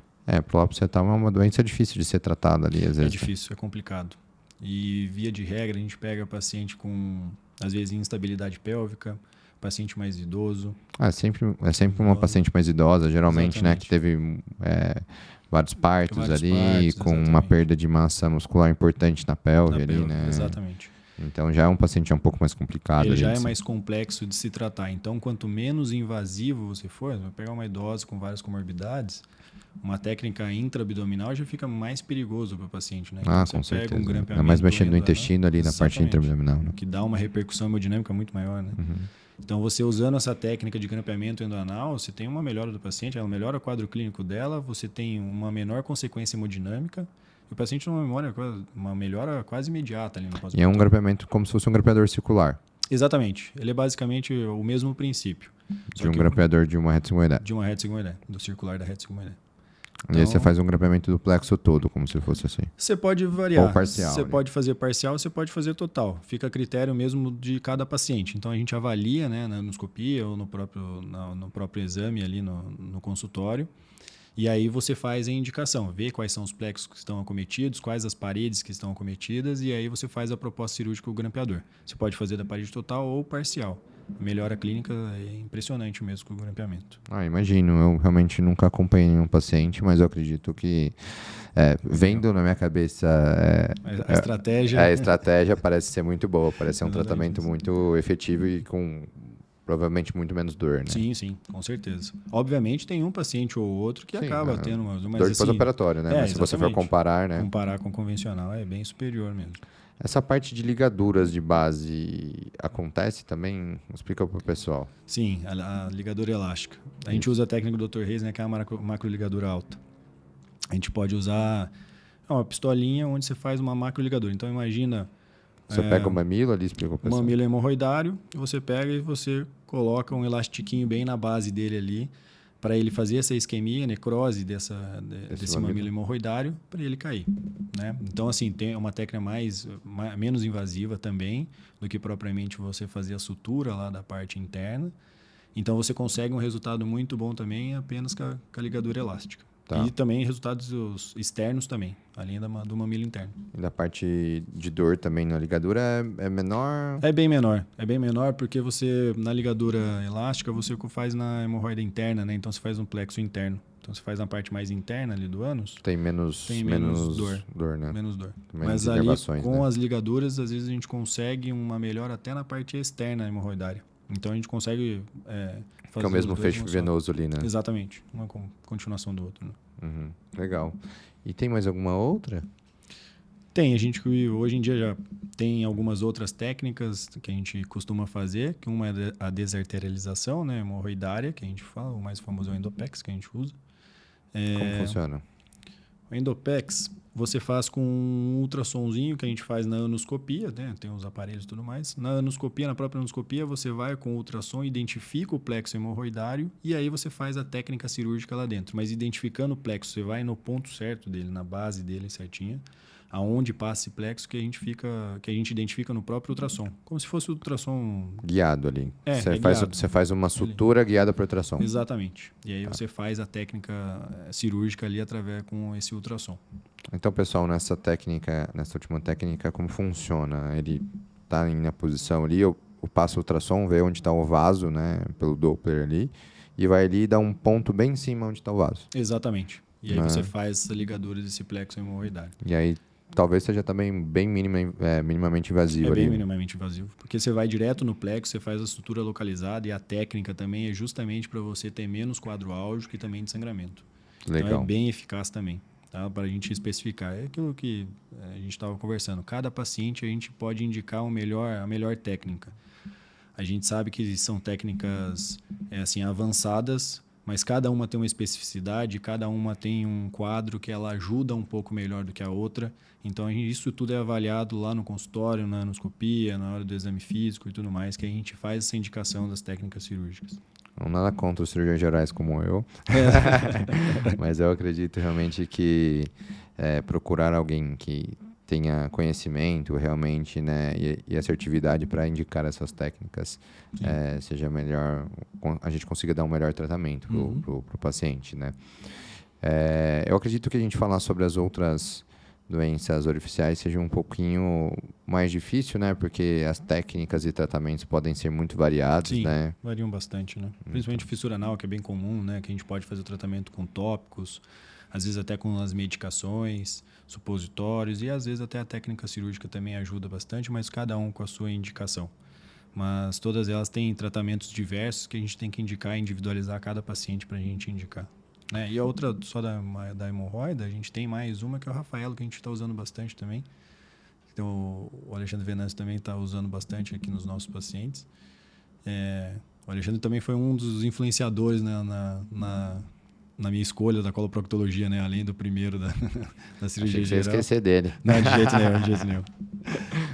Speaker 1: Prolapso retal é uma doença difícil de ser tratada ali, às vezes.
Speaker 2: É difícil, é complicado. E via de regra, a gente pega paciente com, às vezes, instabilidade pélvica, paciente mais idoso.
Speaker 1: É sempre uma paciente mais idosa, geralmente, exatamente. Né? Que teve vários partos ali, com exatamente. Uma perda de massa muscular importante na pelve ali, né?
Speaker 2: Exatamente.
Speaker 1: Então já é um paciente um pouco mais complicado.
Speaker 2: Ele já é mais complexo de se tratar. Então, quanto menos invasivo você for, vai pegar uma idosa com várias comorbidades, uma técnica intraabdominal já fica mais perigoso para o paciente, né?
Speaker 1: Então, com certeza. Um grampeamento, mais mexendo no intestino ali na parte intraabdominal. Né?
Speaker 2: Que dá uma repercussão hemodinâmica muito maior, né? Uhum. Então, você usando essa técnica de grampeamento endoanal, você tem uma melhora do paciente, ela melhora o quadro clínico dela, você tem uma menor consequência hemodinâmica, e o paciente tem uma melhora quase imediata ali no pós-operatório.
Speaker 1: E é um grampeamento como se fosse um grampeador circular.
Speaker 2: Exatamente. Ele é basicamente o mesmo princípio.
Speaker 1: De um grampeador de uma reta sigmoidal.
Speaker 2: De uma reta sigmoidal, do circular da reta sigmoidal.
Speaker 1: Então, e aí você faz um grampeamento do plexo todo, como se fosse assim.
Speaker 2: Você pode variar.
Speaker 1: Ou parcial.
Speaker 2: Você pode fazer parcial, você pode fazer total. Fica a critério mesmo de cada paciente. Então a gente avalia, né, na endoscopia ou no próprio exame ali no consultório. E aí você faz a indicação, vê quais são os plexos que estão acometidos, quais as paredes que estão acometidas, e aí você faz a proposta cirúrgica com o grampeador. Você pode fazer da parede total ou parcial. A melhora clínica é impressionante mesmo com o grampeamento.
Speaker 1: Imagino. Eu realmente nunca acompanhei nenhum paciente, mas eu acredito que, vendo na minha cabeça...
Speaker 2: A estratégia...
Speaker 1: A estratégia parece ser muito boa, parece ser um tratamento muito efetivo e com... provavelmente muito menos dor, né?
Speaker 2: Sim, com certeza. Obviamente tem um paciente ou outro que acaba tendo uma
Speaker 1: dor de pós-operatório, né? Mas se você for comparar, né?
Speaker 2: Comparar com o convencional é bem superior mesmo.
Speaker 1: Essa parte de ligaduras de base acontece também? Explica para o pessoal.
Speaker 2: Sim, a ligadura elástica. A gente usa a técnica do Dr. Reis, né, que é a macroligadura alta. A gente pode usar uma pistolinha onde você faz uma macroligadura. Então imagina...
Speaker 1: Você pega o mamilo ali, explica o pessoal.
Speaker 2: O mamilo hemorroidário, você pega e você coloca um elastiquinho bem na base dele ali, para ele fazer essa isquemia, necrose desse mamilo hemorroidário, para ele cair. Né? Então, assim, tem uma técnica menos invasiva também, do que propriamente você fazer a sutura lá da parte interna. Então, você consegue um resultado muito bom também apenas com a ligadura elástica. Tá. E também resultados externos também, além do mamilo interno.
Speaker 1: E da parte de dor também na ligadura é menor?
Speaker 2: É bem menor porque você, na ligadura elástica, você faz na hemorroida interna, né? Então você faz no plexo interno. Então você faz na parte mais interna ali do ânus.
Speaker 1: Tem menos dor, né?
Speaker 2: Menos dor.
Speaker 1: Menos
Speaker 2: mas ali com as ligaduras, às vezes a gente consegue uma melhora até na parte externa hemorroidária. Então a gente consegue...
Speaker 1: que é o mesmo feixe venoso ali, né?
Speaker 2: Exatamente. Uma continuação do outro. Né?
Speaker 1: Legal. E tem mais alguma outra?
Speaker 2: Tem, a gente hoje em dia já tem algumas outras técnicas que a gente costuma fazer, que uma é a desarterialização, né, hemorroidária, que a gente fala, o mais famoso é o Endopex, que a gente usa.
Speaker 1: Como funciona?
Speaker 2: O Endopex você faz com um ultrassomzinho que a gente faz na anoscopia, né? Tem os aparelhos e tudo mais. Na anoscopia, na própria anoscopia, você vai com o ultrassom, identifica o plexo hemorroidário e aí você faz a técnica cirúrgica lá dentro. Mas identificando o plexo, você vai no ponto certo dele, na base dele certinha, aonde passa esse plexo que a gente identifica no próprio ultrassom. Como se fosse o ultrassom...
Speaker 1: Guiado ali.
Speaker 2: Guiado.
Speaker 1: Você faz uma sutura guiada por ultrassom.
Speaker 2: Exatamente. E aí você faz a técnica cirúrgica ali através com esse ultrassom.
Speaker 1: Então, pessoal, nessa última técnica, como funciona? Ele está na posição ali, eu passo o ultrassom, vê onde está o vaso, né, pelo Doppler ali, e vai ali e dá um ponto bem em cima onde está o vaso.
Speaker 2: Exatamente. E aí você faz essa ligadura desse plexo hemorroidário.
Speaker 1: E aí, talvez seja também bem minimamente invasivo ali.
Speaker 2: É bem minimamente invasivo, porque você vai direto no plexo, você faz a sutura localizada e a técnica também é justamente para você ter menos quadro álgico e também de sangramento.
Speaker 1: Legal.
Speaker 2: Então é bem eficaz também. Tá? Para a gente especificar. É aquilo que a gente estava conversando. Cada paciente a gente pode indicar a melhor técnica. A gente sabe que são técnicas assim, avançadas, mas cada uma tem uma especificidade, cada uma tem um quadro que ela ajuda um pouco melhor do que a outra. Então, isso tudo é avaliado lá no consultório, na anoscopia, na hora do exame físico e tudo mais, que a gente faz essa indicação das técnicas cirúrgicas.
Speaker 1: Não nada contra os cirurgiões gerais como eu, mas eu acredito realmente que procurar alguém que tenha conhecimento realmente, né, e assertividade para indicar essas técnicas seja melhor, a gente consiga dar um melhor tratamento pro paciente, né. Eu acredito que a gente falar sobre as outras doenças orificiais seja um pouquinho mais difícil, né? Porque as técnicas e tratamentos podem ser muito variados,
Speaker 2: Sim,
Speaker 1: né?
Speaker 2: Variam bastante, né? Principalmente fissura anal, que é bem comum, né? Que a gente pode fazer o tratamento com tópicos, às vezes até com as medicações, supositórios e às vezes até a técnica cirúrgica também ajuda bastante, mas cada um com a sua indicação. Mas todas elas têm tratamentos diversos que a gente tem que indicar e individualizar cada paciente para a gente indicar. E a outra, só da hemorroida, a gente tem mais uma que é o Rafaelo, que a gente está usando bastante também. Então, o Alexandre Venâncio também está usando bastante aqui nos nossos pacientes. O Alexandre também foi um dos influenciadores, né, na minha escolha da coloproctologia, né? Além do primeiro da cirurgia geral.
Speaker 1: Achei que você ia esquecer dele.
Speaker 2: Não, de jeito nenhum.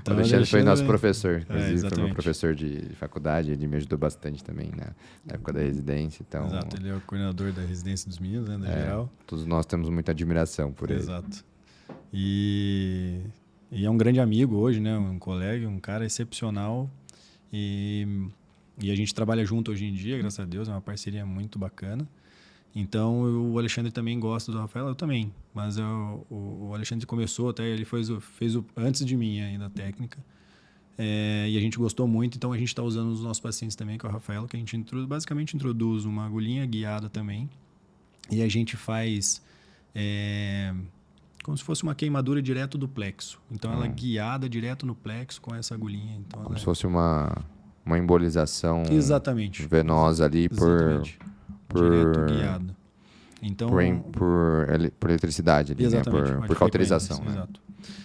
Speaker 1: Então, o Alexandre foi nosso professor. Inclusive, foi meu
Speaker 2: exatamente.
Speaker 1: professor de faculdade. Ele me ajudou bastante também na época da residência. Então,
Speaker 2: Exato, ele é o coordenador da residência dos meninos, né? Da geral.
Speaker 1: Todos nós temos muita admiração por ele.
Speaker 2: Exato. E é um grande amigo hoje, né? Um colega, um cara excepcional. E a gente trabalha junto hoje em dia, graças a Deus. É uma parceria muito bacana. Então, o Alexandre também gosta do Rafael, eu também. Mas o Alexandre começou, até ele fez antes de mim ainda a técnica. E a gente gostou muito, então a gente está usando nos nossos pacientes também, que é o Rafael, que a gente basicamente introduz uma agulhinha guiada também. E a gente faz como se fosse uma queimadura direto do plexo. Então, ela é guiada direto no plexo com essa agulhinha. Então,
Speaker 1: como se fosse uma embolização
Speaker 2: exatamente.
Speaker 1: Venosa ali
Speaker 2: Exatamente. Direto guiado. Então,
Speaker 1: por eletricidade ali,
Speaker 2: exatamente,
Speaker 1: né? Por cauterização, né?
Speaker 2: Exato.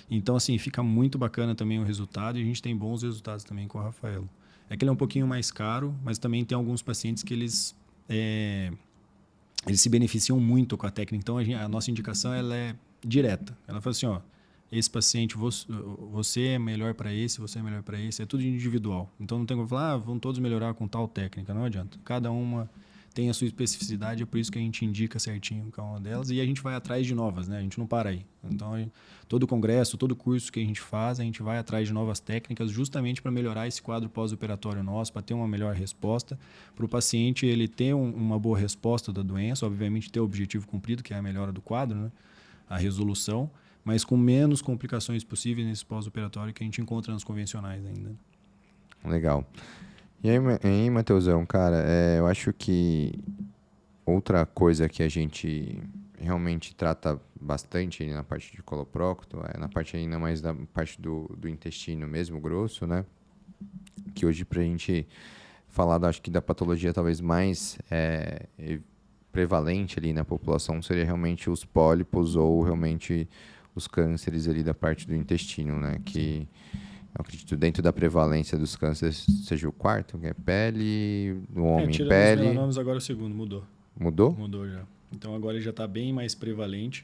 Speaker 2: Então, assim, fica muito bacana também o resultado e a gente tem bons resultados também com o Rafael. É que ele é um pouquinho mais caro, mas também tem alguns pacientes que eles se beneficiam muito com a técnica. Então, a nossa indicação ela é direta. Ela fala assim, ó, esse paciente, você é melhor para esse, você é melhor para esse, é tudo individual. Então, não tem como falar, vão todos melhorar com tal técnica, não adianta. Cada uma tem a sua especificidade, é por isso que a gente indica certinho cada uma delas e a gente vai atrás de novas, né? A gente não para aí. Então, todo congresso, todo curso que a gente faz, a gente vai atrás de novas técnicas justamente para melhorar esse quadro pós-operatório nosso, para ter uma melhor resposta, para o paciente ele ter uma boa resposta da doença, obviamente ter o objetivo cumprido, que é a melhora do quadro, né? A resolução, mas com menos complicações possíveis nesse pós-operatório que a gente encontra nos convencionais ainda.
Speaker 1: Legal. E aí, Matheusão, cara, eu acho que outra coisa que a gente realmente trata bastante na parte de coloprocto, na parte ainda mais da parte do intestino mesmo, grosso, né? Que hoje, pra gente falar, acho que da patologia talvez mais prevalente ali na população seria realmente os pólipos ou realmente os cânceres ali da parte do intestino, né? Que eu acredito dentro da prevalência dos cânceres seja o quarto, que é pele, do homem
Speaker 2: tirando
Speaker 1: pele.
Speaker 2: os melanomas, agora o segundo mudou.
Speaker 1: Mudou?
Speaker 2: Mudou já. Então agora ele já está bem mais prevalente.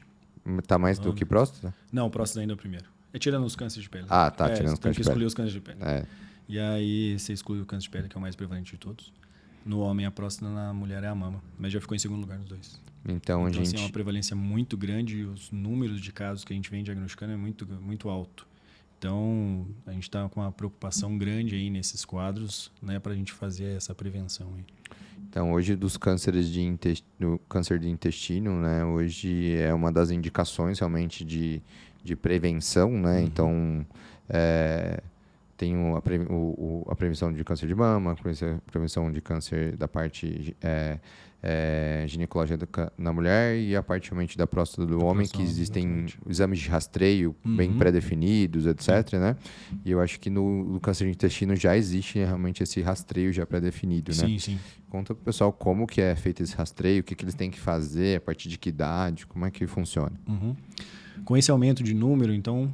Speaker 1: Tá mais do que próstata?
Speaker 2: Não, próstata ainda é o primeiro. É tirando os cânceres de pele.
Speaker 1: Ah, tá, tirando os
Speaker 2: tem
Speaker 1: cânceres
Speaker 2: que
Speaker 1: de
Speaker 2: excluir
Speaker 1: pele.
Speaker 2: os cânceres de pele.
Speaker 1: É.
Speaker 2: E aí você exclui o câncer de pele, que é o mais prevalente de todos. No homem a próstata, na mulher é a mama. Mas já ficou em segundo lugar nos dois.
Speaker 1: Então a gente...
Speaker 2: assim, é uma prevalência muito grande e os números de casos que a gente vem diagnosticando é muito, muito alto. Então, a gente está com uma preocupação grande aí nesses quadros, né, para a gente fazer essa prevenção aí.
Speaker 1: Então, hoje dos cânceres do câncer de intestino, né, hoje é uma das indicações realmente de prevenção, né? Então, tem a prevenção de câncer de mama, a prevenção de câncer da parte ginecológica na mulher e a parte realmente da próstata do homem, que existem
Speaker 2: exatamente.
Speaker 1: exames de rastreio bem pré-definidos, etc, né? E eu acho que no câncer de intestino já existe realmente esse rastreio já pré-definido, né?
Speaker 2: Sim, sim.
Speaker 1: Conta pro pessoal como que é feito esse rastreio, o que eles têm que fazer, a partir de que idade, como é que funciona.
Speaker 2: Com esse aumento de número, então,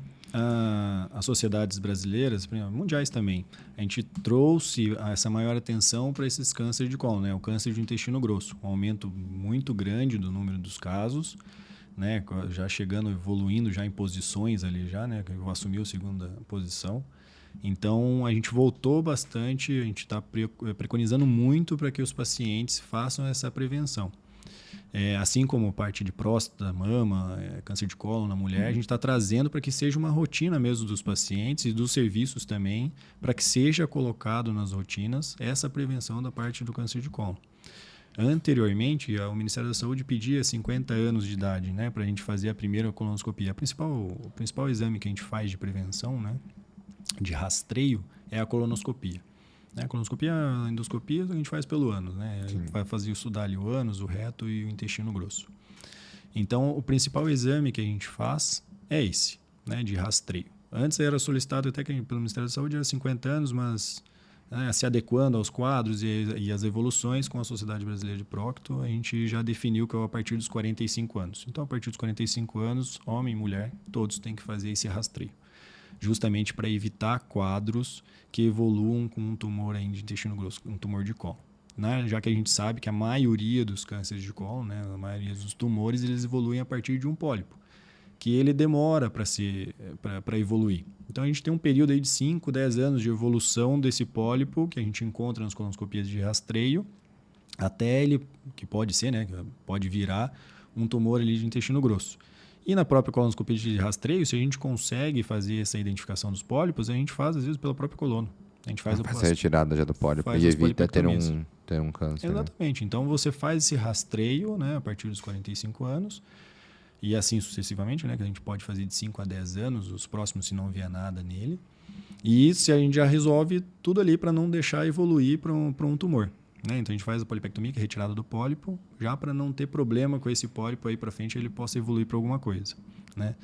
Speaker 2: as sociedades brasileiras, mundiais também, a gente trouxe essa maior atenção para esses cânceres de cólon, né? O câncer de intestino grosso, um aumento muito grande do número dos casos, né? Já chegando, evoluindo já em posições ali já, né? Eu assumi a segunda posição. Então, a gente voltou bastante, a gente está preconizando muito para que os pacientes façam essa prevenção. Assim como parte de próstata, mama, câncer de cólon na mulher, a gente está trazendo para que seja uma rotina mesmo dos pacientes e dos serviços também, para que seja colocado nas rotinas essa prevenção da parte do câncer de cólon. Anteriormente, o Ministério da Saúde pedia 50 anos de idade, né, para a gente fazer a primeira colonoscopia. O principal exame que a gente faz de prevenção, né, de rastreio, é a colonoscopia. A colonoscopia, a endoscopia, a gente faz pelo ânus, né? Vai fazer estudar ali o ânus, o reto e o intestino grosso. Então, o principal exame que a gente faz é esse, né, de rastreio. Antes era solicitado até pelo Ministério da Saúde, era 50 anos, mas se adequando aos quadros e às evoluções com a Sociedade Brasileira de Procto, a gente já definiu que é a partir dos 45 anos. Então, a partir dos 45 anos, homem e mulher, todos têm que fazer esse rastreio. Justamente para evitar quadros que evoluam com um tumor aí de intestino grosso, um tumor de cólon. Né? Já que a gente sabe que a maioria dos cânceres de cólon, né, a maioria dos tumores, eles evoluem a partir de um pólipo, que ele demora para evoluir. Então, a gente tem um período aí de 5, 10 anos de evolução desse pólipo, que a gente encontra nas colonoscopias de rastreio, até ele, que pode ser, né, pode virar um tumor ali de intestino grosso. E na própria colonoscopia de rastreio, se a gente consegue fazer essa identificação dos pólipos, a gente faz, às vezes, pela própria colono. A gente faz
Speaker 1: a retirada já do pólipo e evita ter um câncer.
Speaker 2: Exatamente. Né? Então, você faz esse rastreio, né, a partir dos 45 anos e assim sucessivamente, né, que a gente pode fazer de 5 a 10 anos, os próximos, se não vier nada nele. E isso a gente já resolve tudo ali para não deixar evoluir para um tumor. Né? Então, a gente faz a polipectomia, que é a retirada do pólipo, já para não ter problema com esse pólipo aí para frente, ele possa evoluir para alguma coisa. Né?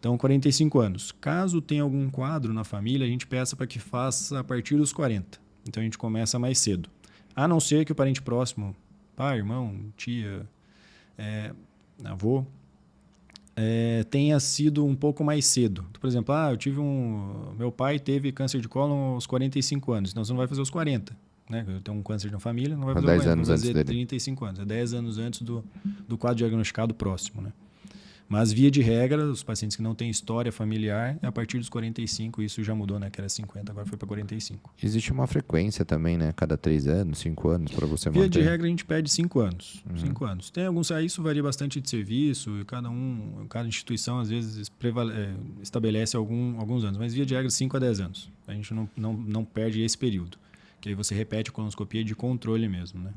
Speaker 2: Então, 45 anos. Caso tenha algum quadro na família, a gente peça para que faça a partir dos 40. Então, a gente começa mais cedo. A não ser que o parente próximo, pai, irmão, tia, avô, tenha sido um pouco mais cedo. Por exemplo, meu pai teve câncer de cólon aos 45 anos, então você não vai fazer aos 40. Né? Eu tenho um câncer na família, não vai fazer
Speaker 1: 10 anos
Speaker 2: vai
Speaker 1: antes
Speaker 2: fazer
Speaker 1: dele.
Speaker 2: 35 anos. É 10 anos antes do quadro diagnosticado próximo. Né? Mas, via de regra, os pacientes que não têm história familiar, a partir dos 45, isso já mudou, né? Que era 50, agora foi para 45.
Speaker 1: Existe uma frequência também, né? Cada 3 anos, 5 anos, para você manter.
Speaker 2: Via de regra, a gente pede 5 anos. 5 anos. Tem alguns, isso varia bastante de serviço, e cada instituição, às vezes, estabelece alguns anos. Mas, via de regra, 5 a 10 anos. A gente não perde esse período. Que aí você repete a colonoscopia de controle mesmo, né?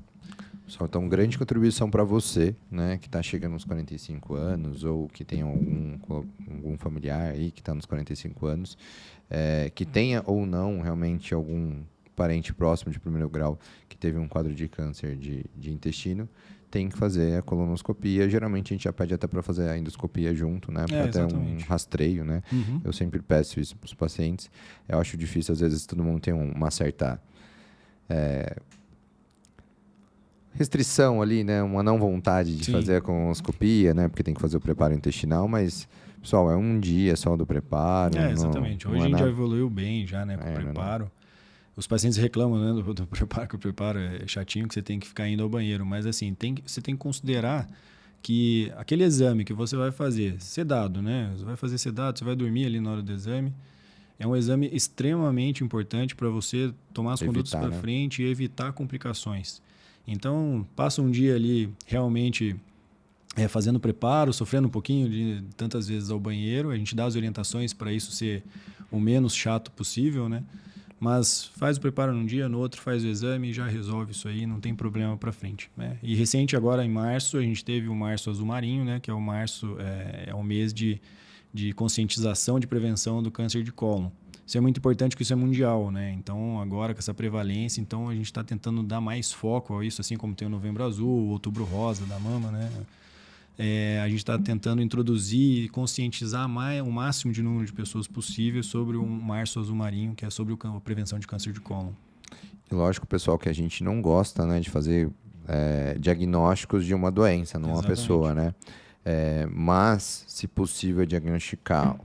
Speaker 1: Só então, grande contribuição para você, né, que está chegando nos 45 anos ou que tem algum familiar aí que está nos 45 anos, que tenha ou não realmente algum parente próximo de primeiro grau que teve um quadro de câncer de intestino, tem que fazer a colonoscopia. Geralmente a gente já pede até para fazer a endoscopia junto, né, para ter um rastreio, né? Eu sempre peço isso para os pacientes. Eu acho difícil, às vezes todo mundo tem uma certa restrição ali, né? Uma não vontade de fazer a colonoscopia, né? Porque tem que fazer o preparo intestinal, mas Pessoal, é um dia só do preparo.
Speaker 2: Exatamente. Hoje a gente já evoluiu bem já, né, com o preparo. Os pacientes reclamam, né, do preparo, que o preparo é chatinho, que você tem que ficar indo ao banheiro. Mas assim, você tem que considerar que aquele exame que você vai fazer sedado, né? Você vai fazer sedado, você vai dormir ali na hora do exame. É um exame extremamente importante para você tomar as condutas para frente e evitar complicações. Então, passa um dia ali realmente fazendo preparo, sofrendo um pouquinho de tantas vezes ao banheiro. A gente dá as orientações para isso ser o menos chato possível, né? Mas faz o preparo num dia, no outro faz o exame e já resolve isso aí, não tem problema para frente, né? E recente agora em março, a gente teve o Março Azul Marinho, né? Que é o março, é um mês de conscientização de prevenção do câncer de cólon. Isso é muito importante porque isso é mundial, né? Então, agora com essa prevalência, então a gente está tentando dar mais foco a isso, assim como tem o Novembro Azul, o Outubro Rosa da mama, né? A gente está tentando introduzir e conscientizar o máximo de número de pessoas possível sobre o Março Azul Marinho, que é sobre a prevenção de câncer de cólon.
Speaker 1: E lógico, pessoal, que a gente não gosta, né, de fazer diagnósticos de uma doença numa pessoa, né? Mas, se possível, diagnosticar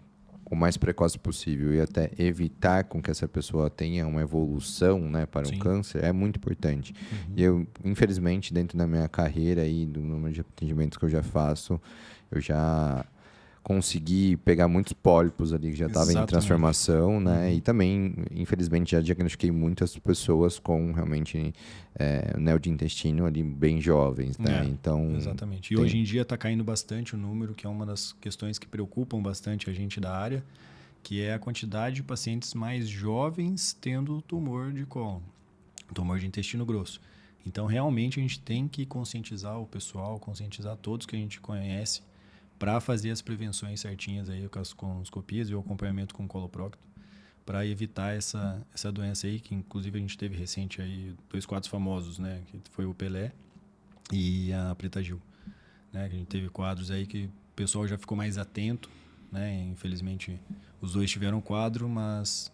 Speaker 1: o mais precoce possível e até evitar com que essa pessoa tenha uma evolução, né, para um câncer, é muito importante. E eu, infelizmente, dentro da minha carreira e do número de atendimentos que eu já faço, eu já consegui pegar muitos pólipos ali que já estavam em transformação, né? E também, infelizmente, já diagnostiquei muitas pessoas com realmente neo de intestino ali bem jovens, né? Então,
Speaker 2: exatamente. E hoje em dia está caindo bastante o número, que é uma das questões que preocupam bastante a gente da área, que é a quantidade de pacientes mais jovens tendo tumor de cólon, tumor de intestino grosso. Então, realmente, a gente tem que conscientizar o pessoal, conscientizar todos que a gente conhece, para fazer as prevenções certinhas aí com as colonoscopias e o acompanhamento com o coloprocto, para evitar essa doença aí, que inclusive a gente teve recente aí 2 quadros famosos, né? Que foi o Pelé e a Preta Gil, né? Que a gente teve quadros aí que o pessoal já ficou mais atento, né? Infelizmente os dois tiveram quadro, mas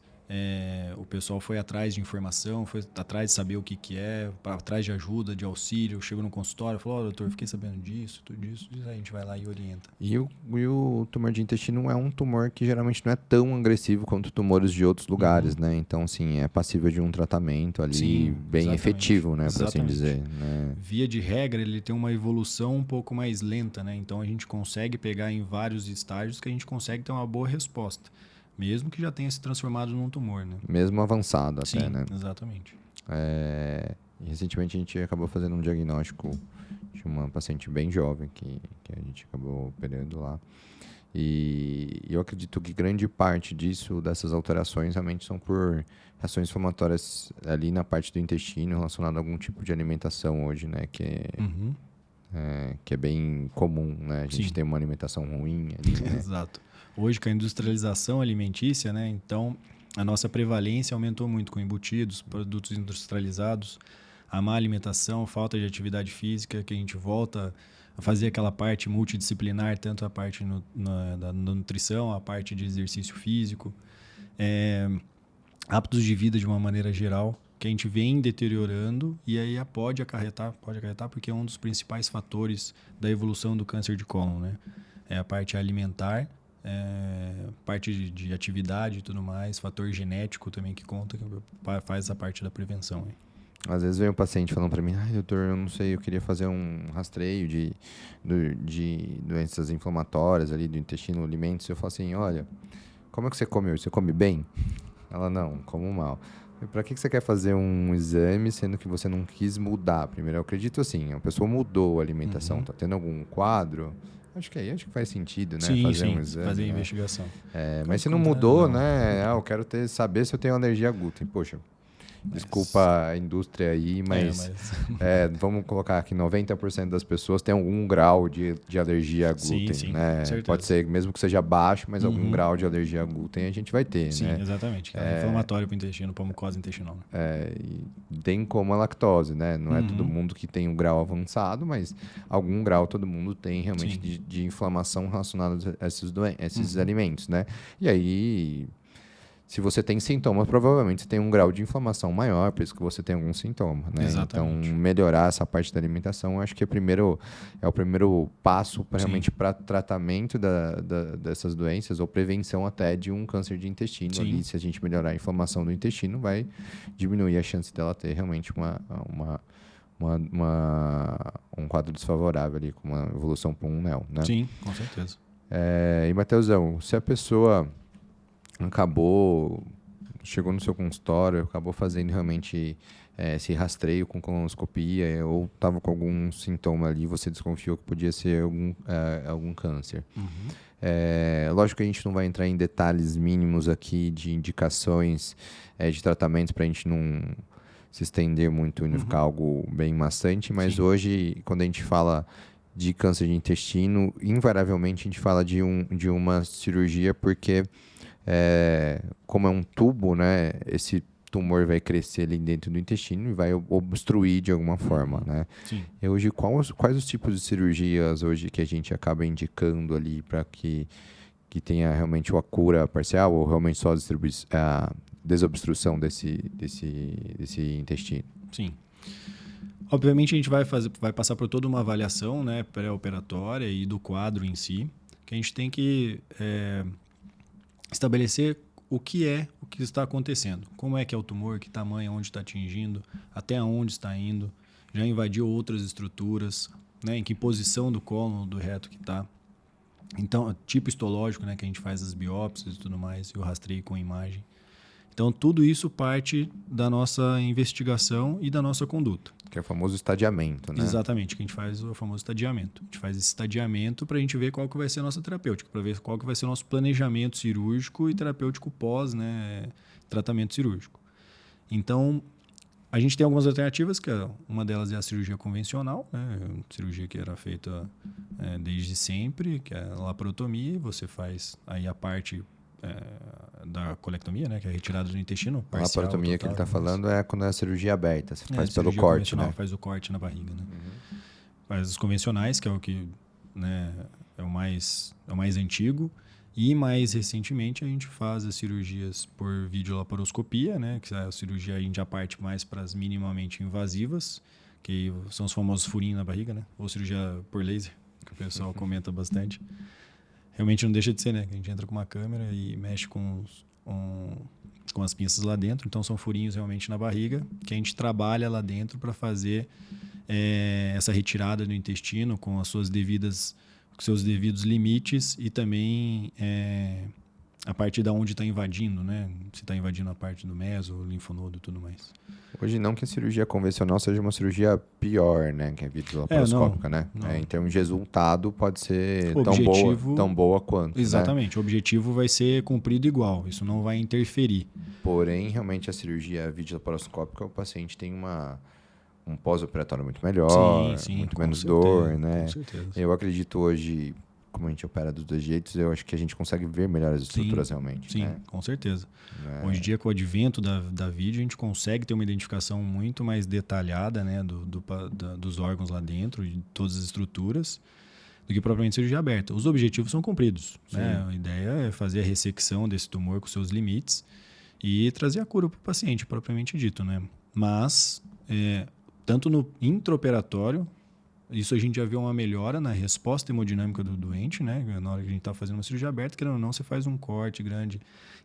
Speaker 2: o pessoal foi atrás de informação, foi atrás de saber o que é, atrás de ajuda, de auxílio. Chegou no consultório, falou: doutor, fiquei sabendo disso, tudo isso. Aí a gente vai lá e orienta.
Speaker 1: E o tumor de intestino é um tumor que geralmente não é tão agressivo quanto tumores de outros lugares, né? Então, assim, é passível de um tratamento ali bem efetivo, né? Por assim dizer, né?
Speaker 2: Via de regra, ele tem uma evolução um pouco mais lenta, né? Então, a gente consegue pegar em vários estágios que a gente consegue ter uma boa resposta. Mesmo que já tenha se transformado num tumor, né?
Speaker 1: Mesmo avançado até, né?
Speaker 2: Exatamente.
Speaker 1: Recentemente a gente acabou fazendo um diagnóstico de uma paciente bem jovem que a gente acabou operando lá. E eu acredito que grande parte dessas alterações realmente são por reações inflamatórias ali na parte do intestino relacionada a algum tipo de alimentação hoje, né? Que é bem comum, né? A gente tem uma alimentação ruim ali, né?
Speaker 2: Exato. Hoje, com a industrialização alimentícia, né? Então, a nossa prevalência aumentou muito com embutidos, produtos industrializados, a má alimentação, falta de atividade física, que a gente volta a fazer aquela parte multidisciplinar, tanto a parte da nutrição, a parte de exercício físico, hábitos de vida de uma maneira geral, que a gente vem deteriorando e aí pode acarretar porque é um dos principais fatores da evolução do câncer de cólon, né? É a parte alimentar, parte de atividade e tudo mais, fator genético também que conta, que faz a parte da prevenção. Hein?
Speaker 1: Às vezes vem um paciente falando para mim: doutor, eu não sei, eu queria fazer um rastreio de doenças inflamatórias ali do intestino, alimentos. Eu falo assim: olha, como é que você come hoje? Você come bem? Ela: não, como mal. Para que você quer fazer um exame sendo que você não quis mudar? Primeiro, eu acredito assim, a pessoa mudou a alimentação, tá tendo algum quadro... Acho que faz sentido, né? Fazer um exame.
Speaker 2: Fazer investigação.
Speaker 1: Mas se não mudou, né? Eu quero saber se eu tenho alergia a glúten. Poxa, desculpa a indústria aí, mas vamos colocar aqui, 90% das pessoas têm algum grau de alergia a glúten, né? Pode ser, mesmo que seja baixo, mas algum grau de alergia a glúten a gente vai ter, né?
Speaker 2: Exatamente. É inflamatório para o intestino, para a mucosa intestinal. Né?
Speaker 1: E tem como a lactose, né? Não é todo mundo que tem um grau avançado, mas algum grau todo mundo tem realmente de inflamação relacionada a esses alimentos, né? E aí... se você tem sintomas, provavelmente você tem um grau de inflamação maior, por isso que você tem algum sintoma, né?
Speaker 2: Exatamente.
Speaker 1: Então, melhorar essa parte da alimentação, eu acho que é o primeiro passo realmente para tratamento dessas doenças, ou prevenção até de um câncer de intestino.
Speaker 2: Sim.
Speaker 1: Ali, se a gente melhorar a inflamação do intestino, vai diminuir a chance dela ter realmente um quadro desfavorável ali, com uma evolução para um NEL, né?
Speaker 2: Sim, com certeza.
Speaker 1: E, Matheusão, se a pessoa chegou no seu consultório, acabou fazendo realmente esse rastreio com colonoscopia ou estava com algum sintoma ali, você desconfiou que podia ser algum câncer. Lógico que a gente não vai entrar em detalhes mínimos aqui de indicações de tratamentos para a gente não se estender muito e não ficar algo bem maçante, mas
Speaker 2: Sim.
Speaker 1: hoje, quando a gente fala de câncer de intestino, invariavelmente a gente fala de uma cirurgia porque como é um tubo, né, esse tumor vai crescer ali dentro do intestino e vai obstruir de alguma forma, né?
Speaker 2: Sim.
Speaker 1: E hoje, quais os tipos de cirurgias hoje que a gente acaba indicando ali para que tenha realmente a cura parcial ou realmente só a desobstrução desse intestino?
Speaker 2: Sim. Obviamente a gente vai passar por toda uma avaliação, né, pré-operatória e do quadro em si, que a gente tem que estabelecer o que está acontecendo. Como é que é o tumor, que tamanho, onde está atingindo, até onde está indo, já invadiu outras estruturas, né, em que posição do cólon, do reto que está. Então, tipo histológico, né, que a gente faz as biópsias e tudo mais, e o rastreio com imagem. Então, tudo isso parte da nossa investigação e da nossa conduta.
Speaker 1: Que é o famoso estadiamento, né?
Speaker 2: Exatamente, que a gente faz o famoso estadiamento. A gente faz esse estadiamento para a gente ver qual que vai ser a nossa terapêutica, para ver qual que vai ser o nosso planejamento cirúrgico e terapêutico pós, né, tratamento cirúrgico. Então, a gente tem algumas alternativas, que uma delas é a cirurgia convencional, né, cirurgia que era feita desde sempre, que é a laparotomia. Você faz aí a parte da colectomia, né, que é a retirada do intestino parcial.
Speaker 1: A laparotomia que ele está falando é quando é a cirurgia aberta, você faz pelo corte, né?
Speaker 2: Faz o corte na barriga, né? Faz os convencionais, que é o que, né, é o mais antigo, e mais recentemente a gente faz as cirurgias por videolaparoscopia, né, que é a cirurgia a gente já parte mais para as minimamente invasivas, que são os famosos furinhos na barriga, né? Ou cirurgia por laser, que o pessoal comenta bastante. Realmente não deixa de ser, né? Que a gente entra com uma câmera e mexe com as pinças lá dentro. Então, são furinhos realmente na barriga, que a gente trabalha lá dentro para fazer essa retirada do intestino com seus devidos limites e também a partir da onde está invadindo, né? Se está invadindo a parte do meso, o linfonodo e tudo mais.
Speaker 1: Hoje não que a cirurgia convencional seja uma cirurgia pior, né? Que é videolaparoscópica, né? Em termos de resultado, pode ser tão boa quanto.
Speaker 2: Exatamente.
Speaker 1: Né?
Speaker 2: O objetivo vai ser cumprido igual. Isso não vai interferir.
Speaker 1: Porém, realmente, a cirurgia videolaparoscópica, o paciente tem um pós-operatório muito melhor, muito menos dor, né?
Speaker 2: Com certeza.
Speaker 1: Eu acredito hoje, como a gente opera dos dois jeitos, eu acho que a gente consegue ver melhor as estruturas realmente.
Speaker 2: Sim,
Speaker 1: né?
Speaker 2: Com certeza. Hoje em dia, com o advento da vídeo, a gente consegue ter uma identificação muito mais detalhada, né, dos órgãos lá dentro, de todas as estruturas, do que propriamente cirurgia aberta. Os objetivos são cumpridos. Né? A ideia é fazer a ressecção desse tumor com seus limites e trazer a cura para o paciente, propriamente dito. Né? Mas, tanto no intraoperatório, isso a gente já viu uma melhora na resposta hemodinâmica do doente, né? Na hora que a gente está fazendo uma cirurgia aberta, querendo ou não, você faz um corte grande,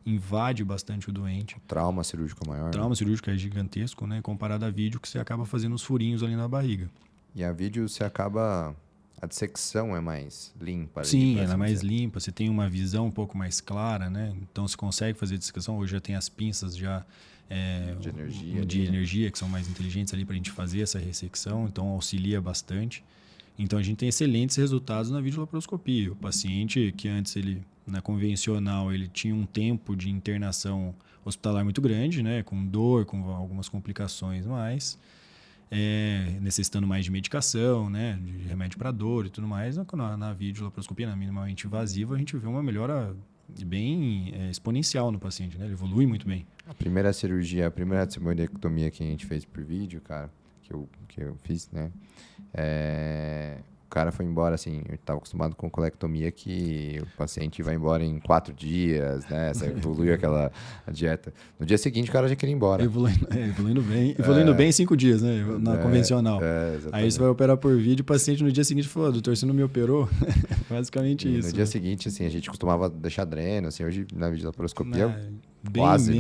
Speaker 2: invade bastante o doente.
Speaker 1: O trauma cirúrgico é maior.
Speaker 2: O trauma cirúrgico é gigantesco, né? Comparado a vídeo, que você acaba fazendo os furinhos ali na barriga.
Speaker 1: E a vídeo você acaba... A dissecção é mais limpa.
Speaker 2: Sim, ela é mais limpa. Você tem uma visão um pouco mais clara, né? Então, você consegue fazer a dissecção. Hoje já tem as pinças já... de energia, que são mais inteligentes ali para a gente fazer essa ressecção, então auxilia bastante. Então a gente tem excelentes resultados na videolaparoscopia. O paciente que antes na convencional ele tinha um tempo de internação hospitalar muito grande, né, com dor, com algumas complicações mais, necessitando mais de medicação, né, de remédio para dor e tudo mais. Na videolaparoscopia, na minimamente invasiva, a gente vê uma melhora bem exponencial no paciente, né? Ele evolui muito bem.
Speaker 1: A primeira tiroidectomia que a gente fez por vídeo, cara, que eu fiz, né? O cara foi embora, assim, eu estava acostumado com colectomia que o paciente vai embora em 4 dias, né? Você evoluiu aquela dieta. No dia seguinte, o cara já queria ir embora.
Speaker 2: Evoluindo bem. Evoluindo bem em 5 dias, né? Na convencional. Aí você vai operar por vídeo, o paciente no dia seguinte falou, doutor, você não me operou? Basicamente isso.
Speaker 1: No dia seguinte, assim, a gente costumava deixar dreno, assim, hoje na videolaparoscopia...
Speaker 2: Quase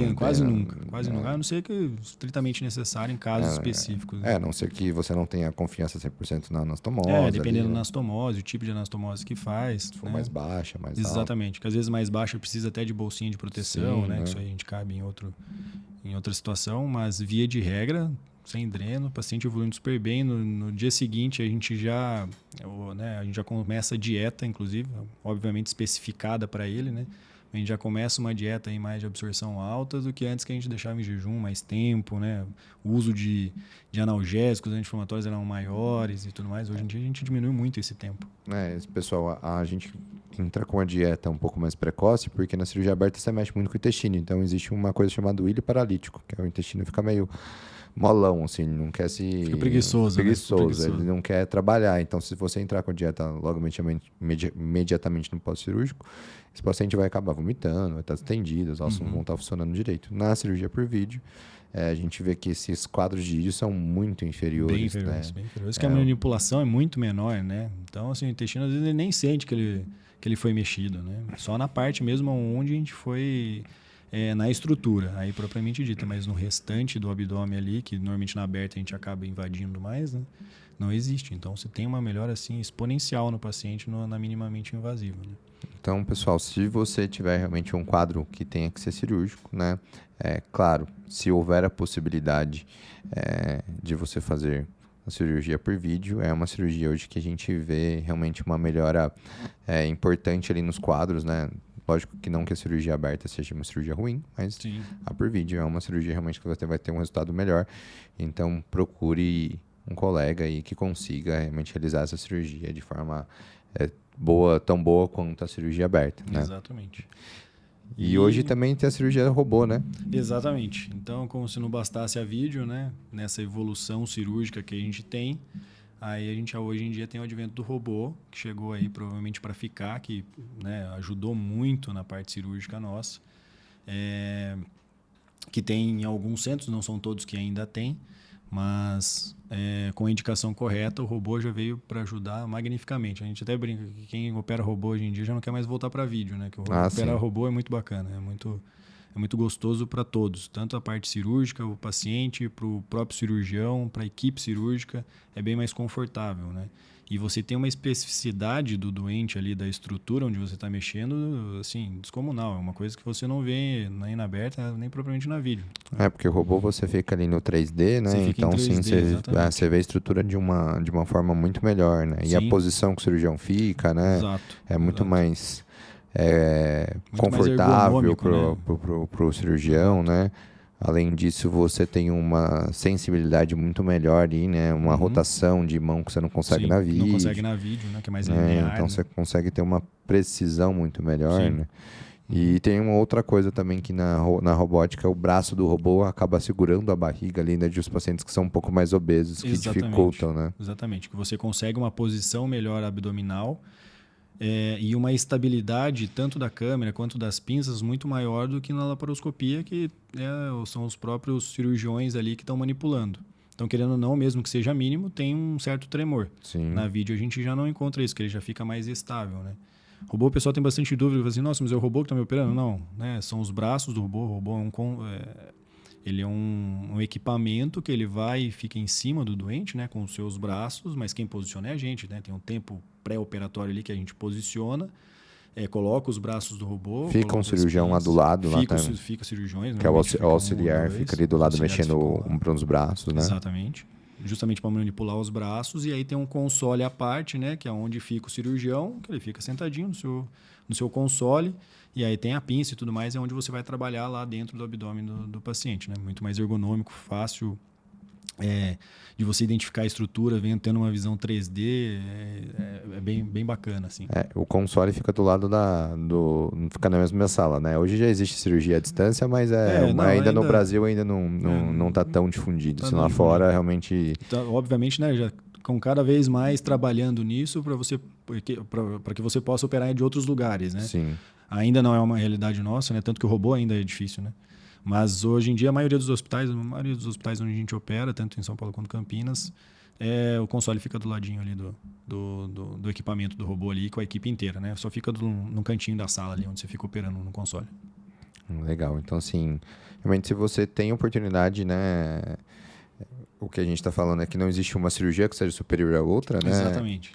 Speaker 2: nunca. A não ser que estritamente necessário em casos específicos.
Speaker 1: A não ser que você não tenha confiança 100% na anastomose.
Speaker 2: Dependendo da anastomose, o tipo de anastomose que faz.
Speaker 1: Se for mais baixa, mais
Speaker 2: Exatamente. Que às vezes mais baixa precisa até de bolsinha de proteção, né? Que isso aí a gente cabe em outra situação, mas via de regra, sem dreno, o paciente evoluindo super bem. No dia seguinte a gente já começa a dieta, inclusive, obviamente especificada para ele, né? A gente já começa uma dieta aí mais de absorção alta do que antes, que a gente deixava em jejum mais tempo, né? O uso de analgésicos, anti-inflamatórios eram maiores e tudo mais. Hoje em dia a gente diminuiu muito esse tempo.
Speaker 1: Pessoal, a gente entra com a dieta um pouco mais precoce, porque na cirurgia aberta você mexe muito com o intestino. Então existe uma coisa chamada ilho paralítico, que é o intestino fica meio molão, assim, não quer se...
Speaker 2: Fica preguiçoso.
Speaker 1: Ele não quer trabalhar. Então, se você entrar com a dieta logo imediatamente no pós-cirúrgico, esse paciente vai acabar vomitando, vai estar estendido, os ossos não vão estar funcionando direito. Na cirurgia por vídeo, a gente vê que esses quadros de ilho são muito inferiores.
Speaker 2: Bem inferiores. Que a manipulação é muito menor, né? Então, assim, o intestino, às vezes, ele nem sente que ele foi mexido, né? Só na parte mesmo onde a gente foi... na estrutura, aí propriamente dita, mas no restante do abdômen ali, que normalmente na aberta a gente acaba invadindo mais, né? Não existe. Então, você tem uma melhora assim, exponencial no paciente na minimamente invasiva. Né?
Speaker 1: Então, pessoal, se você tiver realmente um quadro que tenha que ser cirúrgico, né? Claro, se houver a possibilidade de você fazer a cirurgia por vídeo, é uma cirurgia hoje que a gente vê realmente uma melhora importante ali nos quadros, né? Lógico que não que a cirurgia aberta seja uma cirurgia ruim, mas a por vídeo é uma cirurgia realmente que você vai ter um resultado melhor. Então, procure um colega aí que consiga realmente realizar essa cirurgia de forma tão boa quanto a cirurgia aberta, né?
Speaker 2: Exatamente.
Speaker 1: E hoje também tem a cirurgia robô, né?
Speaker 2: Exatamente. Então, como se não bastasse a vídeo, né? Nessa evolução cirúrgica que a gente tem, aí a gente hoje em dia tem o advento do robô, que chegou aí provavelmente para ficar, que, né, ajudou muito na parte cirúrgica nossa. Que tem em alguns centros, não são todos que ainda tem, mas com a indicação correta, o robô já veio para ajudar magnificamente. A gente até brinca que quem opera robô hoje em dia já não quer mais voltar para vídeo, né? Que operar robô é muito bacana, é muito gostoso para todos, tanto a parte cirúrgica, o paciente, para o próprio cirurgião, para a equipe cirúrgica, é bem mais confortável, né? E você tem uma especificidade do doente ali, da estrutura onde você está mexendo, assim, descomunal. É uma coisa que você não vê nem na aberta, nem propriamente na vídeo.
Speaker 1: Porque o robô você fica ali no 3D, né? Então, 3D, você vê a estrutura de uma forma muito melhor, né? E a posição que o cirurgião fica, né?
Speaker 2: Exato.
Speaker 1: É muito mais... confortável para o cirurgião, né? Além disso, você tem uma sensibilidade muito melhor aí, né? Uma rotação de mão que você não consegue na vídeo.
Speaker 2: Não consegue na vídeo, né? Que é mais linear.
Speaker 1: Então, você consegue ter uma precisão muito melhor, né? E tem uma outra coisa também que na robótica, o braço do robô acaba segurando a barriga ali, né? De os pacientes que são um pouco mais obesos, que dificultam, né?
Speaker 2: Exatamente. Que você consegue uma posição melhor abdominal e uma estabilidade tanto da câmera quanto das pinças muito maior do que na laparoscopia, que são os próprios cirurgiões ali que estão manipulando. Então, querendo ou não, mesmo que seja mínimo, tem um certo tremor.
Speaker 1: Sim.
Speaker 2: Na vídeo a gente já não encontra isso, que ele já fica mais estável, né? Robô, o pessoal tem bastante dúvida, fala assim, nossa, mas é o robô que está me operando? Não, né? São os braços do robô. O robô ele é um equipamento que ele vai e fica em cima do doente, né, com os seus braços, mas quem posiciona é a gente, né? Tem um tempo pré-operatório ali que a gente posiciona, coloca os braços do robô.
Speaker 1: Fica um cirurgião lá do lado.
Speaker 2: Fica cirurgiões.
Speaker 1: Que é o auxiliar, fica ali do lado mexendo nos braços, né?
Speaker 2: Exatamente. Justamente para manipular os braços. E aí tem um console à parte, né, que é onde fica o cirurgião, que ele fica sentadinho no seu console. E aí tem a pinça e tudo mais, é onde você vai trabalhar lá dentro do abdômen do paciente, né? Muito mais ergonômico, fácil de você identificar a estrutura, tendo uma visão 3D, é bem bacana, assim.
Speaker 1: O console fica do lado fica na mesma sala, né? Hoje já existe cirurgia à distância, mas ainda no Brasil ainda não está tão difundido. Lá fora, realmente...
Speaker 2: Então, obviamente, né, já com cada vez mais trabalhando nisso para que você possa operar de outros lugares, né?
Speaker 1: Sim.
Speaker 2: Ainda não é uma realidade nossa, né? Tanto que o robô ainda é difícil, né? Mas hoje em dia a maioria dos hospitais onde a gente opera, tanto em São Paulo quanto Campinas, o console fica do ladinho ali do equipamento do robô ali com a equipe inteira, né? Só fica num cantinho da sala ali onde você fica operando no console.
Speaker 1: Legal. Então, assim, realmente se você tem oportunidade, né? O que a gente está falando é que não existe uma cirurgia que seja superior à outra, né?
Speaker 2: Exatamente.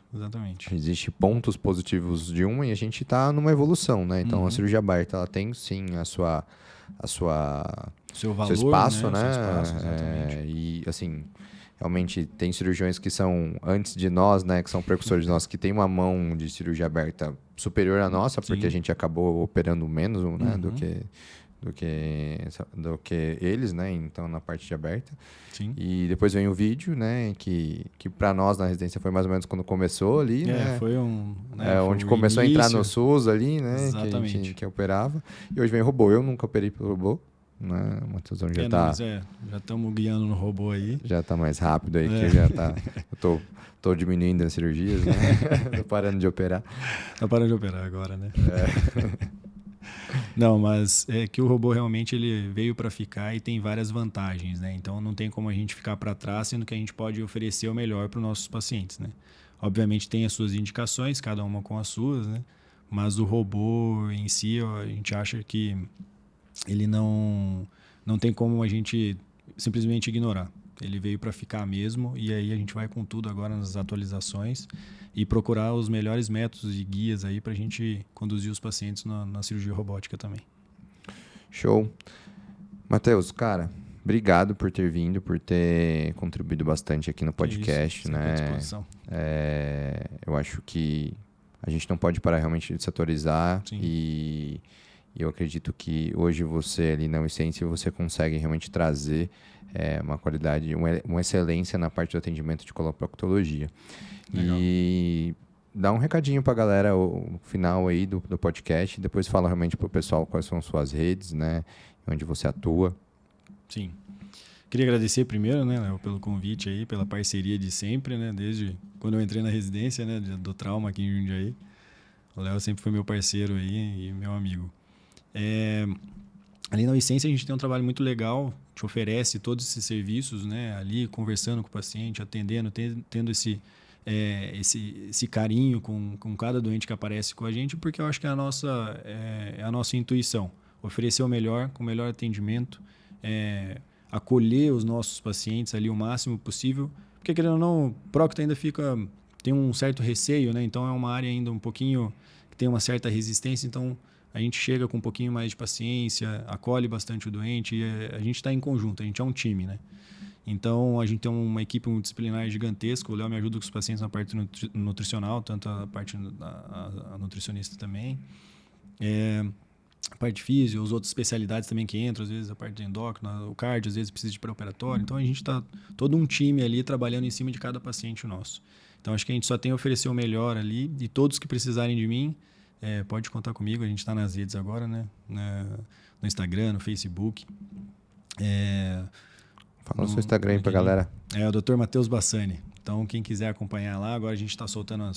Speaker 1: Existem pontos positivos de uma e a gente está numa evolução, né? Então, a cirurgia aberta, ela tem, sim,
Speaker 2: Seu valor,
Speaker 1: espaço,
Speaker 2: né?
Speaker 1: Seu
Speaker 2: espaço, exatamente.
Speaker 1: E, assim, realmente tem cirurgiões que são antes de nós, né? Que são precursores de nós, que tem uma mão de cirurgia aberta superior à nossa, porque a gente acabou operando menos, né? Do que eles, né? Então, na parte de aberta.
Speaker 2: Sim.
Speaker 1: E depois vem o vídeo, né? Que para nós na residência foi mais ou menos quando começou ali, né?
Speaker 2: Foi
Speaker 1: onde começou a entrar no SUS ali, né?
Speaker 2: Exatamente.
Speaker 1: Que operava. E hoje vem o robô. Eu nunca operei pelo robô, né? O Matheusão já tá...
Speaker 2: já estamos guiando no robô aí.
Speaker 1: Já tá mais rápido aí, que já tá... Eu tô diminuindo as cirurgias, né? Tô parando de operar.
Speaker 2: Tá parando de operar agora, né? Não, mas é que o robô realmente ele veio para ficar e tem várias vantagens, né? Então não tem como a gente ficar para trás, sendo que a gente pode oferecer o melhor para os nossos pacientes, né? Obviamente tem as suas indicações, cada uma com as suas, né? Mas o robô em si, a gente acha que ele não tem como a gente simplesmente ignorar. Ele veio para ficar mesmo e aí a gente vai com tudo agora nas atualizações e procurar os melhores métodos e guias aí para a gente conduzir os pacientes na cirurgia robótica também.
Speaker 1: Show. Matheus, cara, obrigado por ter vindo, por ter contribuído bastante aqui no podcast,
Speaker 2: isso,
Speaker 1: né?
Speaker 2: À disposição.
Speaker 1: Eu acho que a gente não pode parar realmente de se atualizar.
Speaker 2: Sim.
Speaker 1: E eu acredito que hoje você ali na Essência você consegue realmente trazer uma qualidade, uma excelência na parte do atendimento de coloproctologia.
Speaker 2: Legal.
Speaker 1: E dá um recadinho pra galera, o final aí do podcast, depois fala realmente pro pessoal quais são suas redes, né, onde você atua.
Speaker 2: Sim. Queria agradecer primeiro, né, Léo, pelo convite aí, pela parceria de sempre, né, desde quando eu entrei na residência, né, do trauma aqui em Jundiaí. O Léo sempre foi meu parceiro aí e meu amigo. Ali na Essência a gente tem um trabalho muito legal, a gente oferece todos esses serviços, né, ali conversando com o paciente, atendendo, tendo esse carinho com cada doente que aparece com a gente, porque eu acho que é a nossa intuição, oferecer o melhor, com o melhor atendimento, acolher os nossos pacientes ali o máximo possível, porque querendo ou não, o prócto ainda tem um certo receio, né, então é uma área ainda um pouquinho que tem uma certa resistência, então a gente chega com um pouquinho mais de paciência, acolhe bastante o doente e a gente está em conjunto, a gente é um time, né? Então, a gente tem uma equipe multidisciplinar gigantesca. O Léo me ajuda com os pacientes na parte nutricional, tanto a parte a nutricionista também. A parte física, as outras especialidades também que entram, às vezes a parte de endócrina, o cardio, às vezes precisa de pré-operatório. Então, a gente está todo um time ali trabalhando em cima de cada paciente nosso. Então, acho que a gente só tem a oferecer o melhor ali e todos que precisarem de mim, pode contar comigo. A gente está nas redes agora, né? No Instagram, no Facebook.
Speaker 1: Fala o seu Instagram aí pra galera.
Speaker 2: É o Dr. Matheus Bassani. Então, quem quiser acompanhar lá, agora a gente está soltando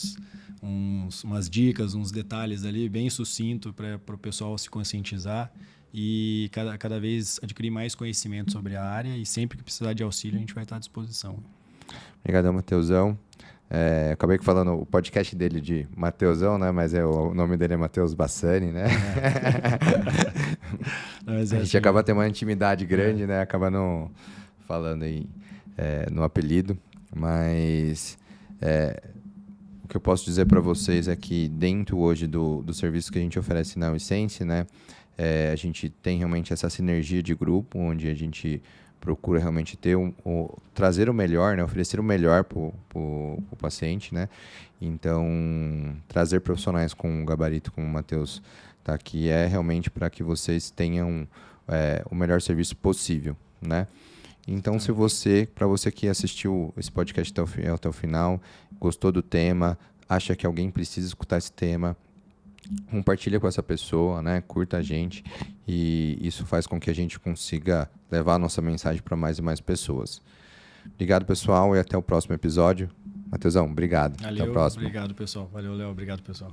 Speaker 2: umas dicas, uns detalhes ali, bem sucinto para o pessoal se conscientizar e cada vez adquirir mais conhecimento sobre a área e sempre que precisar de auxílio, a gente vai estar à disposição.
Speaker 1: Obrigadão, Matheusão. Acabei falando o podcast dele de Matheusão, né? Mas o nome dele é Matheus Bassani, né? A gente acaba tendo uma intimidade grande, né? Acaba não falando aí no apelido. Mas o que eu posso dizer para vocês é que dentro hoje do serviço que a gente oferece na Essence, né? A gente tem realmente essa sinergia de grupo, onde a gente procura realmente ter trazer o melhor, né? Oferecer o melhor para o paciente, né? Então, trazer profissionais com um gabarito como o Matheus tá aqui é realmente para que vocês tenham o melhor serviço possível, né? Então, para você que assistiu esse podcast até o final, gostou do tema, acha que alguém precisa escutar esse tema, compartilha com essa pessoa, né? Curta a gente e isso faz com que a gente consiga levar a nossa mensagem para mais e mais pessoas. Obrigado, pessoal, e até o próximo episódio. Matheusão, obrigado.
Speaker 2: Valeu,
Speaker 1: Até a próxima.
Speaker 2: obrigado, pessoal. Valeu, Léo. Obrigado, pessoal.